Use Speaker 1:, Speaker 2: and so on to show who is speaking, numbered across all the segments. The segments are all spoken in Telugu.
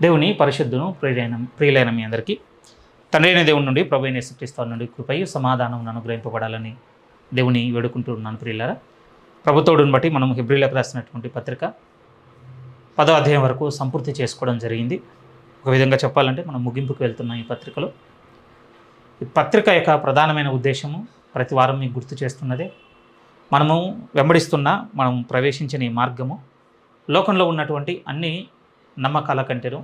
Speaker 1: దేవుని పరిశుద్ధును ప్రియులైన మీ అందరికీ తండ్రి అయిన దేవుని నుండి ప్రభు అయిన యేసుక్రీస్తు నుండి కృపయు సమాధానం అనుగ్రహింపబడాలని దేవుని వేడుకుంటున్నాను. ప్రియులారా, ప్రభుతోడుని బట్టి మనం హెబ్రీలకు రాసినటువంటి పత్రిక 10వ అధ్యాయం వరకు సంపూర్తి చేసుకోవడం జరిగింది. ఒక విధంగా చెప్పాలంటే మనం ముగింపుకు వెళ్తున్నాం. ఈ పత్రిక యొక్క ప్రధానమైన ఉద్దేశము ప్రతి వారం మీకు గుర్తు చేస్తున్నదే, మనము వెంబడిస్తున్న మనం ప్రవేశించిన ఈ మార్గము లోకంలో ఉన్నటువంటి అన్ని నమ్మకాల కంటేను,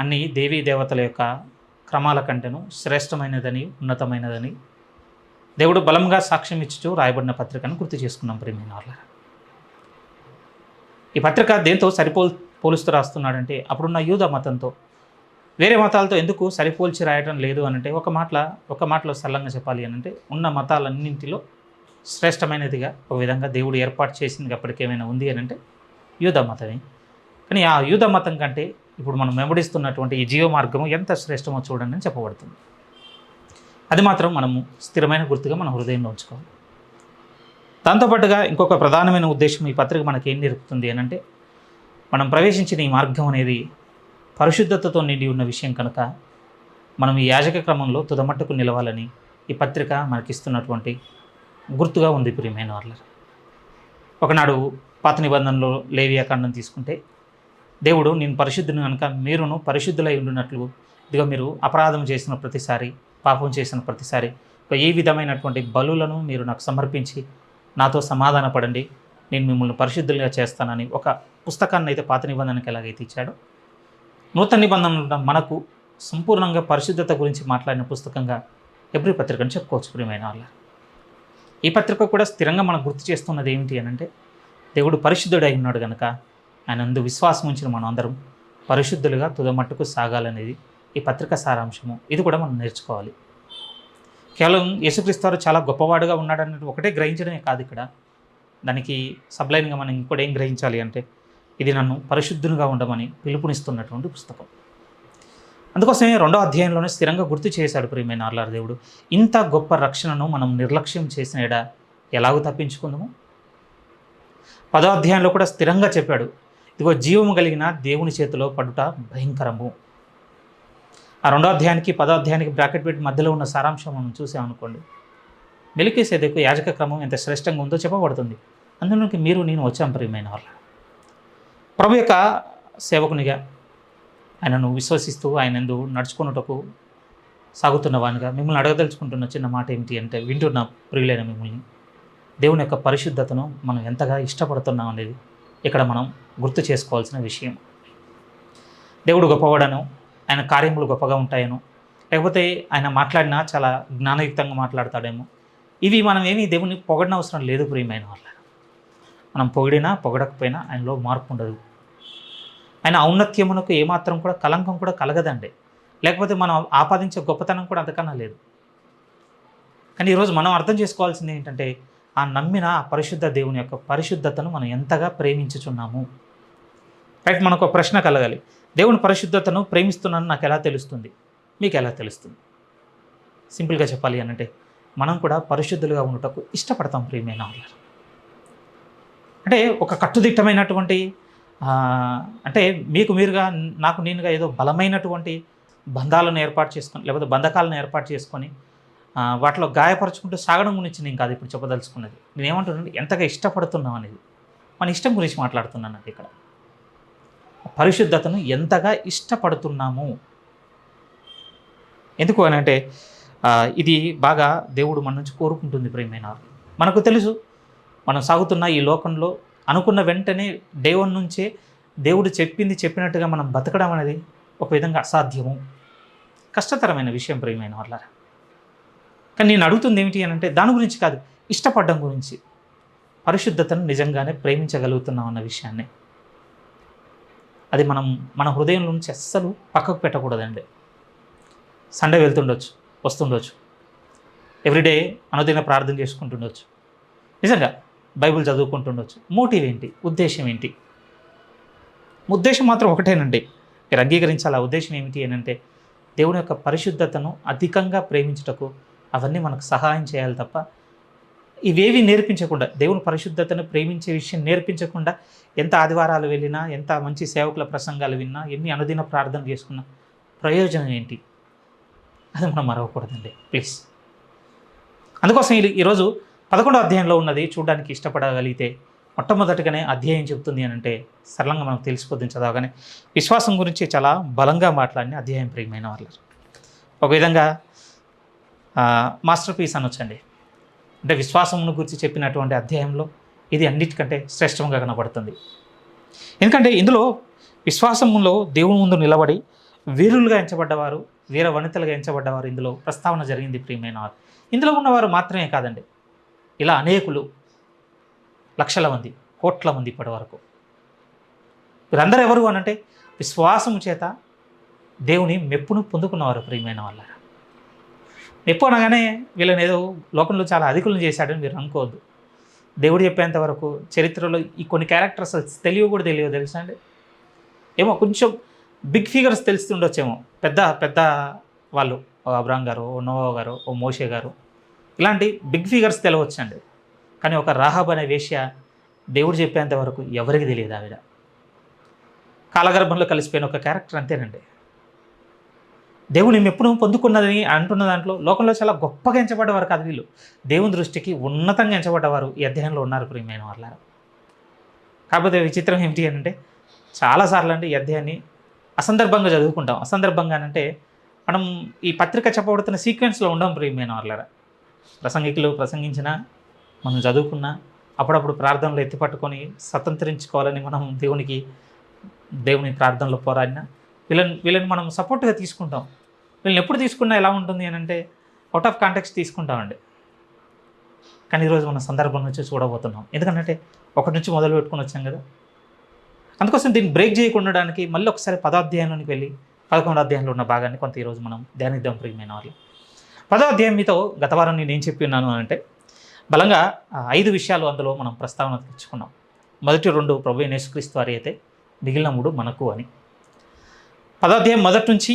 Speaker 1: అన్ని దేవీ దేవతల యొక్క క్రమాల కంటేను శ్రేష్టమైనదని, ఉన్నతమైనదని దేవుడు బలంగా సాక్ష్యం ఇచ్చుచూ రాయబడిన పత్రికను గుర్తు చేసుకున్నాం. ప్రియమైన వాళ్ళ, ఈ పత్రిక దేంతో పోలుస్తూ రాస్తున్నాడంటే, అప్పుడున్న యూద మతంతో వేరే మతాలతో ఎందుకు సరిపోల్చి రాయడం లేదు అనంటే, ఒక మాటలో సరళంగా చెప్పాలి అనంటే, ఉన్న మతాలన్నింటిలో శ్రేష్టమైనదిగా ఒక విధంగా దేవుడు ఏర్పాటు చేసింది అప్పటికేమైనా ఉంది అనంటే యూద మతమే. కానీ ఆ యూద మతం కంటే ఇప్పుడు మనం వెంబడిస్తున్నటువంటి ఈ జీవ మార్గము ఎంత శ్రేష్టమో చూడండి అని చెప్పబడుతుంది. అది మాత్రం మనము స్థిరమైన గుర్తుగా మన హృదయంలో ఉంచుకోవాలి. దాంతోపాటుగా ఇంకొక ప్రధానమైన ఉద్దేశం ఈ పత్రిక మనకి ఏం నేర్పుతుంది అనంటే, మనం ప్రవేశించిన ఈ మార్గం అనేది పరిశుద్ధతతో నిండి ఉన్న విషయం కనుక మనం ఈ యాజక క్రమంలో తుదమట్టుకు నిలవాలని ఈ పత్రిక మనకిస్తున్నటువంటి గుర్తుగా ఉంది. ప్రియమైన వాళ్ళ, ఒకనాడు పాత నిబంధనలో లేవియా కాండం తీసుకుంటే, దేవుడు నేను పరిశుద్ధుని కనుక మీరును పరిశుద్ధులై ఉండినట్లు, ఇదిగో మీరు అపరాధం చేసిన ప్రతిసారి, పాపం చేసిన ప్రతిసారి ఏ విధమైనటువంటి బలులను మీరు నాకు సమర్పించి నాతో సమాధాన పడండి, నేను మిమ్మల్ని పరిశుద్ధులుగా చేస్తానని ఒక పుస్తకాన్ని అయితే పాత నిబంధనకి ఎలాగైతే ఇచ్చాడో, నూతన నిబంధనలు మనకు సంపూర్ణంగా పరిశుద్ధత గురించి మాట్లాడిన పుస్తకంగా హెబ్రీ పత్రికను చెప్పుకోవచ్చు. ప్రియమైన వాళ్ళ, ఈ పత్రిక కూడా స్థిరంగా మనకు గుర్తు చేస్తున్నది ఏమిటి అనంటే, దేవుడు పరిశుద్ధుడై ఉన్నాడు కనుక ఆయన అందు విశ్వాసం ఉంచిన మనం అందరం పరిశుద్ధులుగా తుదమట్టుకు సాగాలనేది ఈ పత్రిక సారాంశము. ఇది కూడా మనం నేర్చుకోవాలి. కేవలం యేసుక్రీస్తు వారు చాలా గొప్పవాడుగా ఉన్నాడనేది ఒకటే గ్రహించడమే కాదు, ఇక్కడ దానికి సబ్లైన్గా మనం ఇంకోటి ఏం గ్రహించాలి అంటే, ఇది నన్ను పరిశుద్ధునిగా ఉండమని పిలుపునిస్తున్నటువంటి పుస్తకం. అందుకోసమే 2వ అధ్యాయంలోనే స్థిరంగా గుర్తు చేశాడు ప్రియమైన ఆర్లార్ దేవుడు, ఇంత గొప్ప రక్షణను మనం నిర్లక్ష్యం చేసిన ఎడ ఎలాగో తప్పించుకుందాము. 10వ అధ్యాయంలో కూడా స్థిరంగా చెప్పాడు, ఇదిగో జీవము కలిగిన దేవుని చేతిలో పడుట భయంకరము. ఆ 2వ అధ్యాయానికి 10వ అధ్యాయానికి బ్రాకెట్ పెట్టి మధ్యలో ఉన్న సారాంశం మనం చూసామనుకోండి, మెల్కీసెదెకు యాజక క్రమం ఎంత శ్రేష్టంగా ఉందో చెప్పబడుతుంది. అందులోకి మీరు నేను వచ్చాం. ప్రియమైన వాళ్ళ, ప్రభు యొక్క సేవకునిగా ఆయనను విశ్వసిస్తూ ఆయన యందు నడుచుకున్నటకు సాగుతున్న వానిగా మిమ్మల్ని అడగదలుచుకుంటున్న చిన్న మాట ఏమిటి అంటే, వింటున్న ప్రియులైన మిమ్మల్ని దేవుని యొక్క పరిశుద్ధతను మనం ఎంతగా ఇష్టపడుతున్నాం అనేది ఇక్కడ మనం గుర్తు చేసుకోవాల్సిన విషయం. దేవుడు గొప్పవాడను, ఆయన కార్యములు గొప్పగా ఉంటాయను, లేకపోతే ఆయన మాట్లాడినా చాలా జ్ఞానయుక్తంగా మాట్లాడతాడేమో, ఇవి మనం ఏమీ దేవుని పొగడిన అవసరం లేదు. ప్రియమైన వాళ్ళ, మనం పొగిడినా పొగడకపోయినా ఆయనలో మార్పు ఉండదు. ఆయన ఔన్నత్యమునకు ఏమాత్రం కూడా కలంకం కూడా కలగదండి, లేకపోతే మనం ఆపాదించే గొప్పతనం కూడా అంతకన్నా లేదు. కానీ ఈరోజు మనం అర్థం చేసుకోవాల్సింది ఏంటంటే, ఆ నమ్మిన ఆ పరిశుద్ధ దేవుని యొక్క పరిశుద్ధతను మనం ఎంతగా ప్రేమించుచున్నాము. రైట్, మనకు ఒక ప్రశ్న కలగాలి, దేవుని పరిశుద్ధతను ప్రేమిస్తున్నాను నాకు ఎలా తెలుస్తుంది, మీకు ఎలా తెలుస్తుంది? సింపుల్గా చెప్పాలి అనంటే, మనం కూడా పరిశుద్ధులుగా ఉండటకు ఇష్టపడతాం. ప్రియమైన వాళ్ళు, అంటే ఒక కట్టుదిట్టమైనటువంటి అంటే మీకు మీరుగా నాకు నేనుగా ఏదో బలమైనటువంటి బంధాలను ఏర్పాటు చేసుకొని, లేకపోతే బంధకాలను ఏర్పాటు చేసుకొని వాటిలో గాయపరచుకుంటూ సాగడం గురించి నేను కాదు ఇప్పుడు చెప్పదలుచుకున్నది. నేను ఏమంటున్నాను, ఎంతగా ఇష్టపడుతున్నాం అనేది, మన ఇష్టం గురించి మాట్లాడుతున్నాను. అది ఇక్కడ పరిశుద్ధతను ఎంతగా ఇష్టపడుతున్నాము. ఎందుకు అని అంటే, ఇది బాగా దేవుడు మన నుంచి కోరుకుంటుంది. ప్రియమైన మనకు తెలుసు, మనం సాగుతున్న ఈ లోకంలో అనుకున్న వెంటనే దేవుని నుంచే దేవుడు చెప్పినట్టుగా మనం బతకడం అనేది ఒక విధంగా అసాధ్యము, కష్టతరమైన విషయం. ప్రియమైన వాళ్ళ, కానీ నేను అడుగుతుంది ఏమిటి అని అంటే, దాని గురించి కాదు, ఇష్టపడడం గురించి. పరిశుద్ధతను నిజంగానే ప్రేమించగలుగుతున్నాం అన్న విషయాన్ని, అది మనం మన హృదయం నుంచి అస్సలు పక్కకు పెట్టకూడదండి. సండే వెళ్తుండొచ్చు, వస్తుండొచ్చు, ఎవ్రీడే అనుదిన ప్రార్థన చేసుకుంటుండొచ్చు, నిజంగా బైబిల్ చదువుకుంటుండొచ్చు. మోటివ్ ఏంటి, ఉద్దేశం ఏంటి? ఉద్దేశం మాత్రం ఒకటేనండి, మీరు అంగీకరించాలి. ఆ ఉద్దేశం ఏమిటి అని అంటే, దేవుని యొక్క పరిశుద్ధతను అధికంగా ప్రేమించుటకు అవన్నీ మనకు సహాయం చేయాలి తప్ప ఇవేవి నేర్పించకుండా, దేవుని పరిశుద్ధతను ప్రేమించే విషయం నేర్పించకుండా ఎంత ఆదివారాలు వెళ్ళినా, ఎంత మంచి సేవకుల ప్రసంగాలు విన్నా, ఎన్ని అనుదిన ప్రార్థన చేసుకున్నా ప్రయోజనం ఏంటి? అది మనం మరవకూడదండి ప్లీజ్. అందుకోసం ఈరోజు 11వ అధ్యాయంలో ఉన్నది చూడడానికి ఇష్టపడగలిగితే మొట్టమొదటిగానే అధ్యాయం చెబుతుంది అని అంటే సరళంగా మనకు తెలిసిపోతుంది చదవగానే. విశ్వాసం గురించి చాలా బలంగా మాట్లాడిన అధ్యాయం ప్రియమైన వాళ్ళు. ఒక విధంగా మాస్టర్ పీస్ అనొచ్చండి. అంటే విశ్వాసమును గురించి చెప్పినటువంటి అధ్యాయంలో ఇది అన్నిటికంటే శ్రేష్టంగా కనబడుతుంది. ఎందుకంటే ఇందులో విశ్వాసములో దేవుని ముందు నిలబడి వీరులుగా ఎంచబడ్డవారు, వీర వనితలుగా ఎంచబడ్డవారు ఇందులో ప్రస్తావన జరిగింది ప్రియమైన వారు. ఇందులో ఉన్నవారు మాత్రమే కాదండి, ఇలా అనేకులు, లక్షల మంది, కోట్ల మంది ఇప్పటి వరకు. వీరందరూ ఎవరు అనంటే విశ్వాసము చేత దేవుని మెప్పును పొందుకున్నవారు ప్రియమైన వాళ్ళ. మెప్పు అనగానే వీళ్ళని ఏదో లోకంలో చాలా అధికులను చేశాడని మీరు అనుకోవద్దు. దేవుడు చెప్పేంత వరకు చరిత్రలో ఈ కొన్ని క్యారెక్టర్స్ తెలియవు తెలుసా అండి. ఏమో కొంచెం బిగ్ ఫిగర్స్ తెలుస్తుండొచ్చేమో, పెద్ద పెద్ద వాళ్ళు, ఓ అబ్రాహం గారు, ఓ నోవా గారు, ఓ మోషే గారు, ఇలాంటి బిగ్ ఫిగర్స్ తెలియవచ్చండి. కానీ ఒక రాహాబ్ అనే వేశ్య దేవుడు చెప్పేంత వరకు ఎవరికి తెలియదు. ఆవిడ కాలగర్భంలో కలిసిపోయిన ఒక క్యారెక్టర్ అంతేనండి. దేవుని మెప్పును పొందుకున్నదని అంటున్న దాంట్లో లోకంలో చాలా గొప్పగా ఎంచబడ్డవారు కాదు వీళ్ళు, దేవుని దృష్టికి ఉన్నతంగా ఎంచబడ్డవారు ఈ అధ్యాయంలో ఉన్నారు ప్రియమైన వాళ్ళ. కాకపోతే విచిత్రం ఏమిటి అంటే చాలాసార్లు అంటే ఈ అధ్యాయాన్ని అసందర్భంగా చదువుకుంటాం. అసందర్భంగా అంటే మనం ఈ పత్రిక చెప్పబడుతున్న సీక్వెన్స్లో ఉండం ప్రియమైన వాళ్ళ. ప్రసంగికులు ప్రసంగించినా, మనం చదువుకున్నా, అప్పుడప్పుడు ప్రార్థనలు ఎత్తిపట్టుకొని స్వతంత్రించుకోవాలని మనం దేవుని ప్రార్థనలో పోరాడినా వీళ్ళని మనం సపోర్ట్గా తీసుకుంటాం. వీళ్ళని ఎప్పుడు తీసుకున్నా ఎలా ఉంటుంది అని అంటే అవుట్ ఆఫ్ కాంటెక్స్ట్ తీసుకుంటామండి. కానీ ఈరోజు మన సందర్భం నుంచి చూడబోతున్నాం. ఎందుకంటే ఒకటి నుంచి మొదలు పెట్టుకుని వచ్చాం కదా. అందుకోసం దీన్ని బ్రేక్ చేయకుండడానికి మళ్ళీ ఒకసారి 10వ అధ్యాయంలోనికి వెళ్ళి 11వ అధ్యాయంలో ఉన్న భాగాన్ని కొంత ఈరోజు మనం ధ్యానిద్దాం ప్రియమైన వాళ్ళు. 10వ అధ్యాయం మీతో గత వారం నేను ఏం చెప్పి ఉన్నాను అంటే బలంగా 5 విషయాలు అందులో మనం ప్రస్తావన తెచ్చుకున్నాం. మొదటి 2 ప్రభువైన యేసుక్రీస్తు వారి అయితే, మిగిలిన 3 మనకు అని. 10వ అధ్యాయం మొదటి నుంచి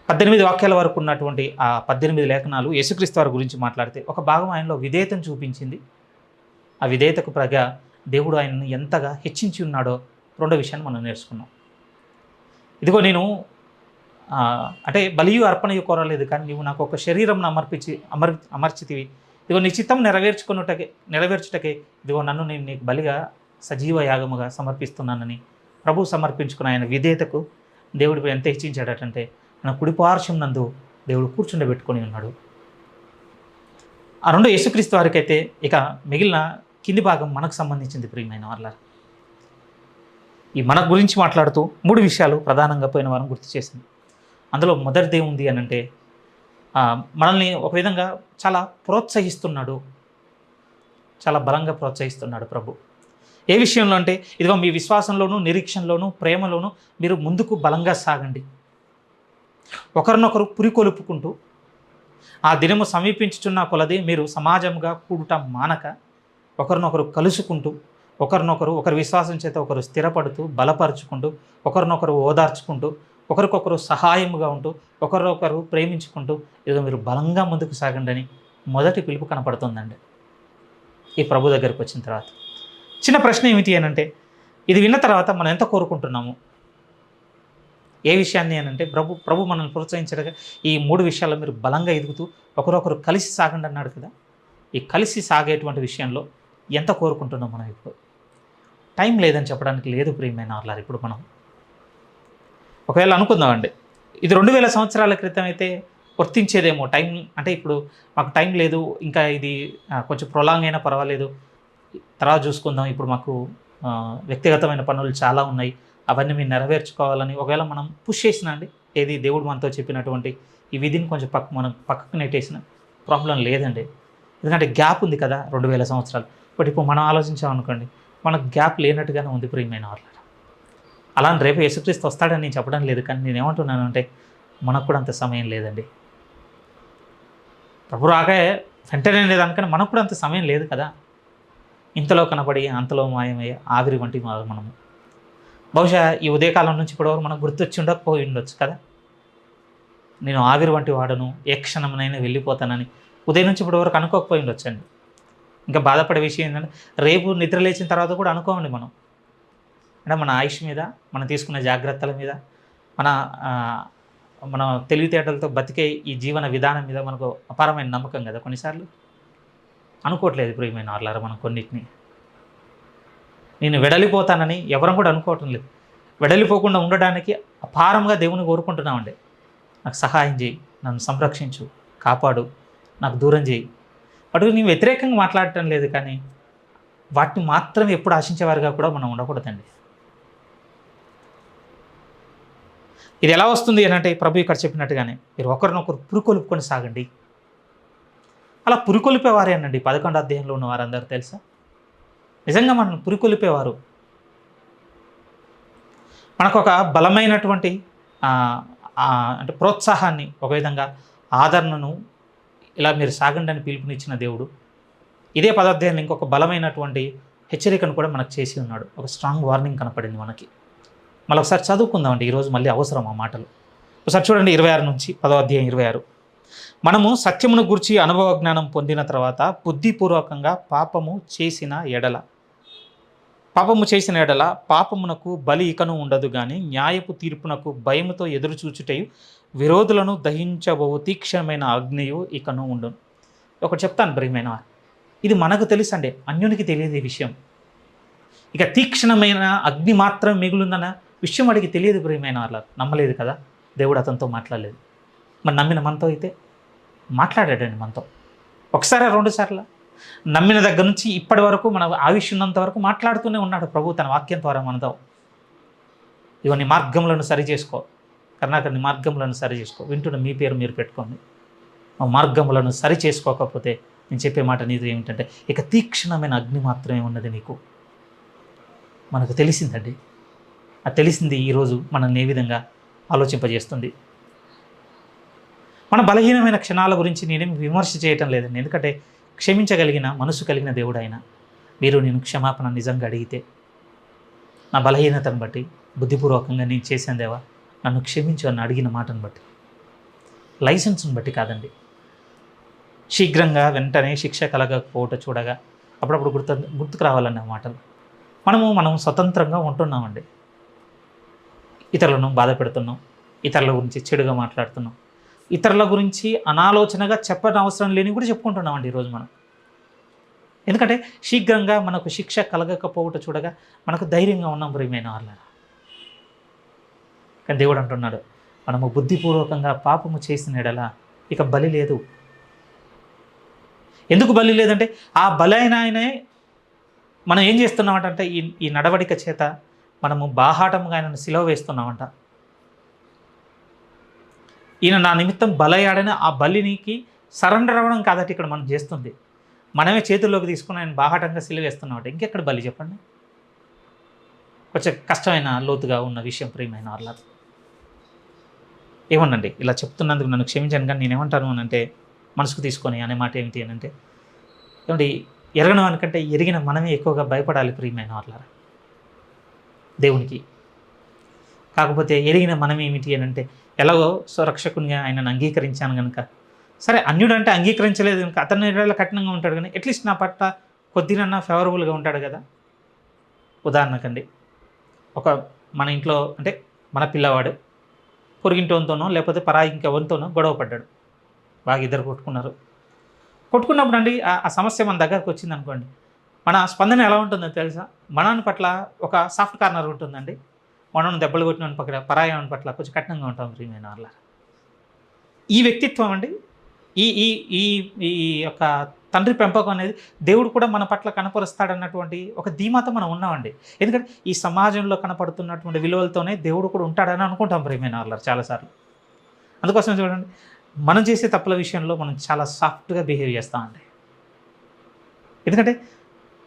Speaker 1: 18 వాక్యాల వరకు ఉన్నటువంటి ఆ 18 లేఖనాలు యేసుక్రీస్తు వారి గురించి మాట్లాడితే ఒక భాగం ఆయనలో విధేయతను చూపించింది. ఆ విధేయతకు ప్రగా దేవుడు ఆయనను ఎంతగా హెచ్చించి ఉన్నాడో 2వ విషయాన్ని మనం నేర్చుకున్నాం. ఇదిగో నేను అంటే బలియు అర్పణయు కోరలేదు, కానీ నీవు నాకు ఒక శరీరం అమర్చితివి. ఇదిగో నీ చిత్తం నెరవేర్చుటకే ఇదిగో నన్ను నేను నీకు బలిగా సజీవ యాగముగా సమర్పిస్తున్నానని ప్రభు సమర్పించుకున్న ఆయన విధేయతకు దేవుడిపై ఎంత హెచ్చించాడటంటే మన కుడిపార్శ్వం నందు దేవుడు కూర్చుండబెట్టుకొని ఉన్నాడు. ఆ 2 యేసుక్రీస్తు వారికి అయితే, ఇక మిగిలిన కింది భాగం మనకు సంబంధించింది ప్రియమైన వాళ్ళ. ఈ మన గురించి మాట్లాడుతూ 3 విషయాలు ప్రధానంగా పోయిన వారం గుర్తు చేసింది. అందులో మొదటిది ఉంది అని అంటే మనల్ని ఒక విధంగా చాలా ప్రోత్సహిస్తున్నాడు, చాలా బలంగా ప్రోత్సహిస్తున్నాడు ప్రభు. ఏ విషయంలో అంటే ఇదిగో మీ విశ్వాసంలోనూ, నిరీక్షణలోనూ, ప్రేమలోనూ మీరు ముందుకు బలంగా సాగండి. ఒకరినొకరు పురికొలుపుకుంటూ ఆ దినము సమీపించుచున్న కొలది మీరు సమాజంగా కూడుట మానక ఒకరినొకరు కలుసుకుంటూ, ఒకరి విశ్వాసం చేత ఒకరు స్థిరపడుతూ, బలపరుచుకుంటూ, ఒకరినొకరు ఓదార్చుకుంటూ, ఒకరికొకరు సహాయముగా ఉంటూ, ఒకరినొకరు ప్రేమించుకుంటూ ఇదిగో మీరు బలంగా ముందుకు సాగండి అని మొదటి పిలుపు కనపడుతుందండి ఈ ప్రభు దగ్గరికి వచ్చిన తర్వాత. చిన్న ప్రశ్న ఏమిటి అని అంటే ఇది విన్న తర్వాత మనం ఎంత కోరుకుంటున్నాము? ఏ విషయాన్ని అని అంటే ప్రభు మనల్ని ప్రోత్సహించడగా ఈ 3 విషయాల్లో మీరు బలంగా ఎదుగుతూ ఒకరొకరు కలిసి సాగండి అన్నాడు కదా. ఈ కలిసి సాగేటువంటి విషయంలో ఎంత కోరుకుంటున్నాం మనం? ఇప్పుడు టైం లేదని చెప్పడానికి లేదు ప్రియమైన వాళ్ళారు. ఇప్పుడు మనం ఒకవేళ అనుకుందామండి, ఇది 2000 సంవత్సరాల క్రితం అయితే వర్తించేదేమో. టైం అంటే ఇప్పుడు మాకు టైం లేదు, ఇంకా ఇది కొంచెం ప్రొలాంగ్ అయినా పర్వాలేదు, తర్వాత చూసుకుందాం, ఇప్పుడు మాకు వ్యక్తిగతమైన పనులు చాలా ఉన్నాయి, అవన్నీ మీరు నెరవేర్చుకోవాలని ఒకవేళ మనం పుష్ చేసినా అండి, ఏది దేవుడు మనతో చెప్పినటువంటి ఈ విధిని కొంచెం మనం పక్కకు నెట్టేసిన ప్రాబ్లం లేదండి. ఎందుకంటే గ్యాప్ ఉంది కదా 2000 సంవత్సరాలు. బట్ ఇప్పుడు మనం ఆలోచించామనుకోండి, మనకు గ్యాప్ లేనట్టుగానే ఉంది ప్రియమైన వాళ్ళ. అలా రేపు యేసుక్రీస్తు వస్తాడని నేను చెప్పడం లేదు, కానీ నేను ఏమంటున్నాను అంటే మనకు కూడా అంత సమయం లేదండి. ప్రభు రాగా వెంటనే లేదనుకని మనకు కూడా అంత సమయం లేదు కదా. ఇంతలో కనబడి అంతలో మాయమయ్యే ఆవిరి వంటి మనము బహుశా ఈ ఉదయకాలం నుంచి ఇప్పటివరకు మనకు గుర్తొచ్చి ఉండకపోయి ఉండొచ్చు కదా. నేను ఆవిరి వంటి వాడను, ఏ క్షణంనైనా వెళ్ళిపోతానని ఉదయం నుంచి ఇప్పటివరకు అనుకోకపోయి ఉండొచ్చండి. ఇంకా బాధపడే విషయం ఏంటంటే రేపు నిద్ర లేచిన తర్వాత కూడా అనుకోమండి మనం. అంటే మన ఆయుష్ మీద, మనం తీసుకునే జాగ్రత్తల మీద, మన మన తెలివితేటలతో బతికే ఈ జీవన విధానం మీద మనకు అపారమైన నమ్మకం కదా కొన్నిసార్లు. అనుకోవట్లేదు ప్రియమైన వాళ్ళారా మనం కొన్నిటిని. నేను వెడలిపోతానని ఎవరం కూడా అనుకోవటం లేదు. వెడలిపోకుండా ఉండడానికి అపారంగా దేవుని కోరుకుంటున్నామండి. నాకు సహాయం చేయి, నన్ను సంరక్షించు, కాపాడు, నాకు దూరం చేయి. అటు నేను వ్యతిరేకంగా మాట్లాడటం లేదు, కానీ వాటిని మాత్రం ఎప్పుడు ఆశించేవారుగా కూడా మనం ఉండకూడదండి. ఇది ఎలా వస్తుంది అని అంటే ప్రభు ఇక్కడ చెప్పినట్టుగానే మీరు ఒకరినొకరు పురుకొలుపుకొని సాగండి. అలా పురుకొలిపేవారేనండి 11వ అధ్యాయంలో ఉన్న వారందరూ తెలుసా? నిజంగా మనం పురుకొలిపేవారు. మనకు ఒక బలమైనటువంటి అంటే ప్రోత్సాహాన్ని, ఒక విధంగా ఆదరణను, ఇలా మీరు సాగండి అని పిలుపునిచ్చిన దేవుడు ఇదే 10వ అధ్యాయంలో ఇంకొక బలమైనటువంటి హెచ్చరికను కూడా మనకు చేసి ఉన్నాడు. ఒక స్ట్రాంగ్ వార్నింగ్ కనపడింది మనకి. మళ్ళీ ఒకసారి చదువుకుందామండి, ఈరోజు మళ్ళీ అవసరం ఆ మాటలు. ఒకసారి చూడండి 26 నుంచి 10వ అధ్యాయం 26. మనము సత్యమును గూర్చి అనుభవ జ్ఞానం పొందిన తర్వాత బుద్ధిపూర్వకంగా పాపము చేసిన ఎడల పాపమునకు బలి ఇకను ఉండదు, కానీ న్యాయపు తీర్పునకు భయముతో ఎదురుచూచుటయు విరోధులను దహించబోవు తీక్షణమైన అగ్నియు ఇకను ఉండును. ఒకటి చెప్తాను ప్రియమైన, ఇది మనకు తెలుసండి, అన్యునికి తెలియదు ఈ విషయం. ఇక తీక్షణమైన అగ్ని మాత్రం మిగులుందన్న విషయం వాడికి తెలియదు ప్రియమైన వాళ్ళ. నమ్మలేదు కదా, దేవుడు అతనితో మాట్లాడలేదు. మరి నమ్మిన మనతో అయితే మాట్లాడాడండి మనతో. ఒకసారి 2 సార్లు నమ్మిన దగ్గర నుంచి ఇప్పటి వరకు మన ఆయుష్ ఉన్నంత వరకు మాట్లాడుతూనే ఉన్నాడు ప్రభు తన వాక్యం ద్వారా మనతో. ఇవన్నీ మార్గములను సరి చేసుకో, కర్ణాకర్ మార్గములను సరి చేసుకో, వింటున్న మీ పేరు మీరు పెట్టుకోండి. ఆ మార్గములను సరి చేసుకోకపోతే నేను చెప్పే మాట నీది ఏమిటంటే ఇక తీక్షణమైన అగ్ని మాత్రమే ఉన్నది నీకు. మనకు తెలిసిందండి, అది తెలిసింది ఈరోజు మనల్ని ఏ విధంగా ఆలోచింపజేస్తుంది. మన బలహీనమైన క్షణాల గురించి నేనేం విమర్శ చేయటం లేదండి, ఎందుకంటే క్షమించగలిగిన మనసు కలిగిన దేవుడు ఆయన. మీరు నేను క్షమాపణ నిజంగా అడిగితే, నా బలహీనతను బట్టి బుద్ధిపూర్వకంగా నేను చేశాను దేవా నన్ను క్షమించు అని అడిగిన మాటను బట్టి, లైసెన్స్ని బట్టి కాదండి. శీఘ్రంగా వెంటనే శిక్ష కలగకపోవటం చూడగా అప్పుడప్పుడు గుర్తుకు రావాలన్న మాటలు. మనం స్వతంత్రంగా ఉంటున్నామండి. ఇతరులను బాధ పెడుతున్నాం, ఇతరుల గురించి చెడుగా మాట్లాడుతున్నాం, ఇతరుల గురించి అనాలోచనగా చెప్పని అవసరం లేని కూడా చెప్పుకుంటున్నామండి ఈరోజు మనం. ఎందుకంటే శీఘ్రంగా మనకు శిక్ష కలగకపోవటం చూడగా మనకు ధైర్యంగా ఉన్నాం ప్రియమైన వాళ్ళ. కానీ దేవుడు అంటున్నాడు, మనము బుద్ధిపూర్వకంగా పాపము చేసిన ఎడల ఇక బలి లేదు. ఎందుకు బలి లేదంటే ఆ బలి అయిన ఆయనే మనం ఏం చేస్తున్నామంటే ఈ నడవడిక చేత మనము బాహాటంగా ఆయనను సిలువ వేస్తున్నామంట. ఈయన నా నిమిత్తం బలయ్యాడని ఆ బలినికి సరెండర్ అవ్వడం కాదట ఇక్కడ మనం చేస్తుంది. మనమే చేతుల్లోకి తీసుకుని ఆయన బాహాటంగా సిలువ వేస్తున్నామంట. ఇంకెక్కడ బలి చెప్పండి? కొంచెం కష్టమైన లోతుగా ఉన్న విషయం ప్రియమైన వాళ్ళ. ఏమనండి ఇలా చెప్తున్నందుకు నన్ను క్షమించాను, కానీ నేనేమంటాను అని అంటే మనసుకు తీసుకొని అనే మాట ఏమిటి అని అంటే, ఏమంటే ఎరగని వానికంటే ఎరిగిన మనమే ఎక్కువగా భయపడాలి ప్రియమైన వాళ్ళ దేవునికి. కాకపోతే ఎరిగిన మనం ఏమిటి అని అంటే, ఎలాగో స్వరక్షకునిగా ఆయనను అంగీకరించాను కనుక, సరే అన్యుడు అంటే అంగీకరించలేదు కనుక అతని ఎడల కఠినంగా ఉంటాడు, కానీ అట్లీస్ట్ నా పట్ల కొద్దినన్నా ఫేవరబుల్గా ఉంటాడు కదా. ఉదాహరణకండి, మన ఇంట్లో అంటే మన పిల్లవాడు పొరిగింటోనితోనో లేకపోతే పరాయి ఇంకెవరితోనో గొడవ పడ్డాడు, బాగా ఇద్దరు కొట్టుకున్నప్పుడు అండి ఆ సమస్య మన దగ్గరకు వచ్చింది అనుకోండి, మన స్పందన ఎలా ఉంటుందో తెలుసా? మనని పట్ల ఒక సాఫ్ట్ కార్నర్ ఉంటుందండి. మనను దెబ్బలు కొట్టిన పక్కన పరాయణ పట్ల కొంచెం కఠినంగా ఉంటాం ప్రియమైన వాళ్ళ. ఈ వ్యక్తిత్వం అండి, ఈ ఈ ఈ ఈ యొక్క తండ్రి పెంపకం అనేది దేవుడు కూడా మన పట్ల కనపరుస్తాడన్నటువంటి ఒక ధీమాతో మనం ఉన్నామండి. ఎందుకంటే ఈ సమాజంలో కనపడుతున్నటువంటి విలువలతోనే దేవుడు కూడా ఉంటాడని అనుకుంటాం ప్రియమైన వాళ్ళ చాలాసార్లు. అందుకోసం చూడండి, మనం చేసే తప్పుల విషయంలో మనం చాలా సాఫ్ట్గా బిహేవ్ చేస్తామండి. ఎందుకంటే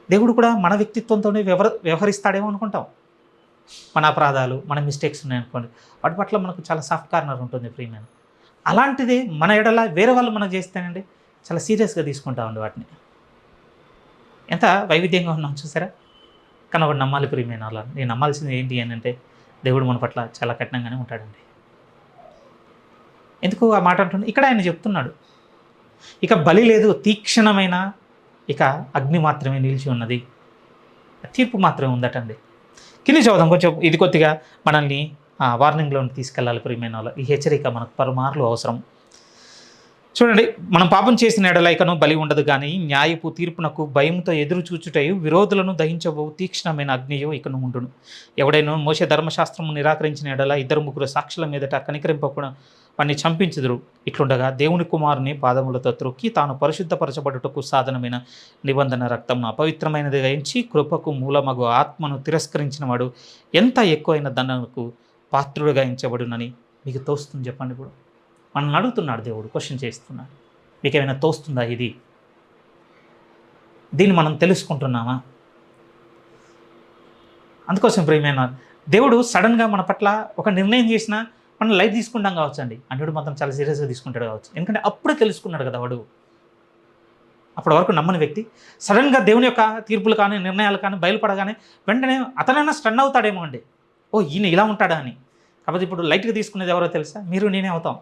Speaker 1: దేవుడు కూడా మన వ్యక్తిత్వంతోనే వ్యవహరిస్తాడేమో అనుకుంటాం. మన అపరాధాలు, మన మిస్టేక్స్ ఉన్నాయనుకోండి, వాటి పట్ల మనకు చాలా సాఫ్ట్ కార్నర్ ఉంటుంది ప్రియమైన. అలాంటిది మన ఎడల వేరే వాళ్ళు మనం చేస్తేనండి చాలా సీరియస్గా తీసుకుంటామండి వాటిని. ఎంత వైవిధ్యంగా ఉన్నాం చూసారా? కానీ ఒకటి నమ్మాలి ప్రియమైన వాళ్ళ. నేను నమ్మాల్సింది ఏంటి అని అంటే, దేవుడు మన పట్ల చాలా కఠినంగానే ఉంటాడండి. ఎందుకు ఆ మాట అంటున్నాడు? ఇక్కడ ఆయన చెప్తున్నాడు, ఇక బలి లేదు, తీక్షణమైన ఇక అగ్ని మాత్రమే నిలిచి ఉన్నది, తీర్పు మాత్రమే ఉందటండి. కింది చదువుదాం కొంచెం, ఇది కొద్దిగా మనల్ని వార్నింగ్లో తీసుకెళ్ళాలి ప్రియమైన వాళ్ళు. ఈ హెచ్చరిక మనకు పలుమార్లు అవసరం. చూడండి, మనం పాపం చేసిన ఎడల ఇకను బలి ఉండదు, కానీ న్యాయపు తీర్పునకు భయంతో ఎదురు చూచుటయు విరోధులను దహించబో తీక్ష్ణమైన అగ్నియు ఇకను ఉండును. ఎవడైనా మోసే ధర్మశాస్త్రము నిరాకరించిన ఎడల 2-3 సాక్షుల మీదట కనికరింపకుండా వాడిని చంపించుదురు. ఇట్లుండగా దేవుని కుమారుని పాదములతో త్రొక్కి తాను పరిశుద్ధపరచబడుటకు సాధనమైన నిబంధన రక్తమును అపవిత్రమైనదిగా ఎంచి కృపకు మూలమగు ఆత్మను తిరస్కరించిన వాడు ఎంత ఎక్కువైన దండనకు పాత్రుడుగా ఎంచబడునని మీకు తోస్తుంది చెప్పండి. ఇప్పుడు మనల్ని అడుగుతున్నాడు దేవుడు, క్వశ్చన్ చేస్తున్నాడు, మీకేమైనా తోస్తుందా? దీన్ని మనం తెలుసుకుంటున్నామా? అందుకోసం ప్రియమైన దేవుడు సడన్గా మన పట్ల ఒక నిర్ణయం చేసినా మనం లైట్ తీసుకుంటాం కావచ్చండి. అన్యుడు మాత్రం చాలా సీరియస్గా తీసుకుంటాడు కావచ్చు, ఎందుకంటే అప్పుడే తెలుసుకున్నాడు కదా వాడు. అప్పటి వరకు నమ్మని వ్యక్తి సడన్గా దేవుని యొక్క తీర్పులు కానీ నిర్ణయాలు కానీ బయలుపడగానే వెంటనే అతనైనా స్టన్ అవుతాడేమో అండి, ఓ ఈయన ఇలా ఉంటాడా అని. కాబట్టి ఇప్పుడు లైట్గా తీసుకునేది ఎవరో తెలుసా? మీరు నేనే అవుతాం.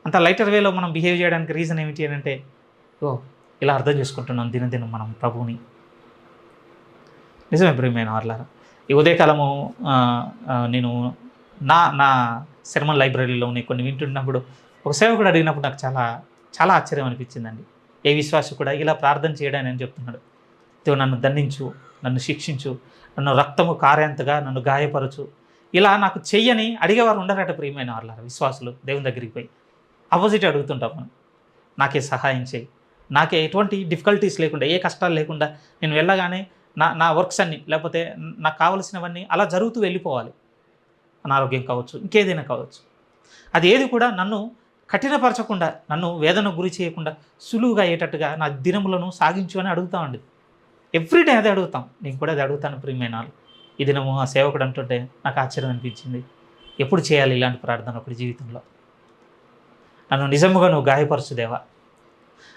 Speaker 1: అంత లైటర్ వేలో మనం బిహేవ్ చేయడానికి రీజన్ ఏమిటి అని అంటే, ఓ ఇలా అర్థం చేసుకుంటున్నాం దినదినం మనం ప్రభువుని. నిజమే ప్రియమైన వారలారా, ఈ ఉదయకాలము నేను నా శర్మన్ లైబ్రరీలోని కొన్ని వింటున్నప్పుడు ఒక సేవకుడు అడిగినప్పుడు నాకు చాలా చాలా ఆశ్చర్యం అనిపించిందండి. ఏ విశ్వాసం కూడా ఇలా ప్రార్థన చేయడానికి అని చెప్తున్నాడు, దేవుడు నన్ను దండించు, నన్ను శిక్షించు, నన్ను రక్తము కారేంతగా నన్ను గాయపరచు, ఇలా నాకు చెయ్యని అడిగేవారు ఉండరట ప్రియమైన వారలారా. విశ్వాసులు దేవుని దగ్గరికి పోయి ఆపోజిట్ అడుగుతుంటాం మనం, నాకే సహాయం చేయి, నాకే ఎటువంటి డిఫికల్టీస్ లేకుండా, ఏ కష్టాలు లేకుండా నేను వెళ్ళగానే నా వర్క్స్ అన్నీ లేకపోతే నాకు కావలసినవన్నీ అలా జరుగుతూ వెళ్ళిపోవాలి. అనారోగ్యం కావచ్చు, ఇంకేదైనా కావచ్చు, అది ఏది కూడా నన్ను కఠినపరచకుండా, నన్ను వేదన గురి చేయకుండా సులువుగా అయ్యేటట్టుగా నా దినములను సాగించు అని అడుగుతామండి. ఎవ్రీడే అదే అడుగుతాం. నేను కూడా అది అడుగుతాను ప్రియమైన వాళ్ళు. ఈ దినము ఆ సేవకుడు అంటుంటే నాకు ఆశ్చర్యం అనిపించింది, ఎప్పుడు చేయాలి ఇలాంటి ప్రార్థన ఒకటి జీవితంలో? నన్ను నిజముగా నువ్వు గాయపరచుదేవా,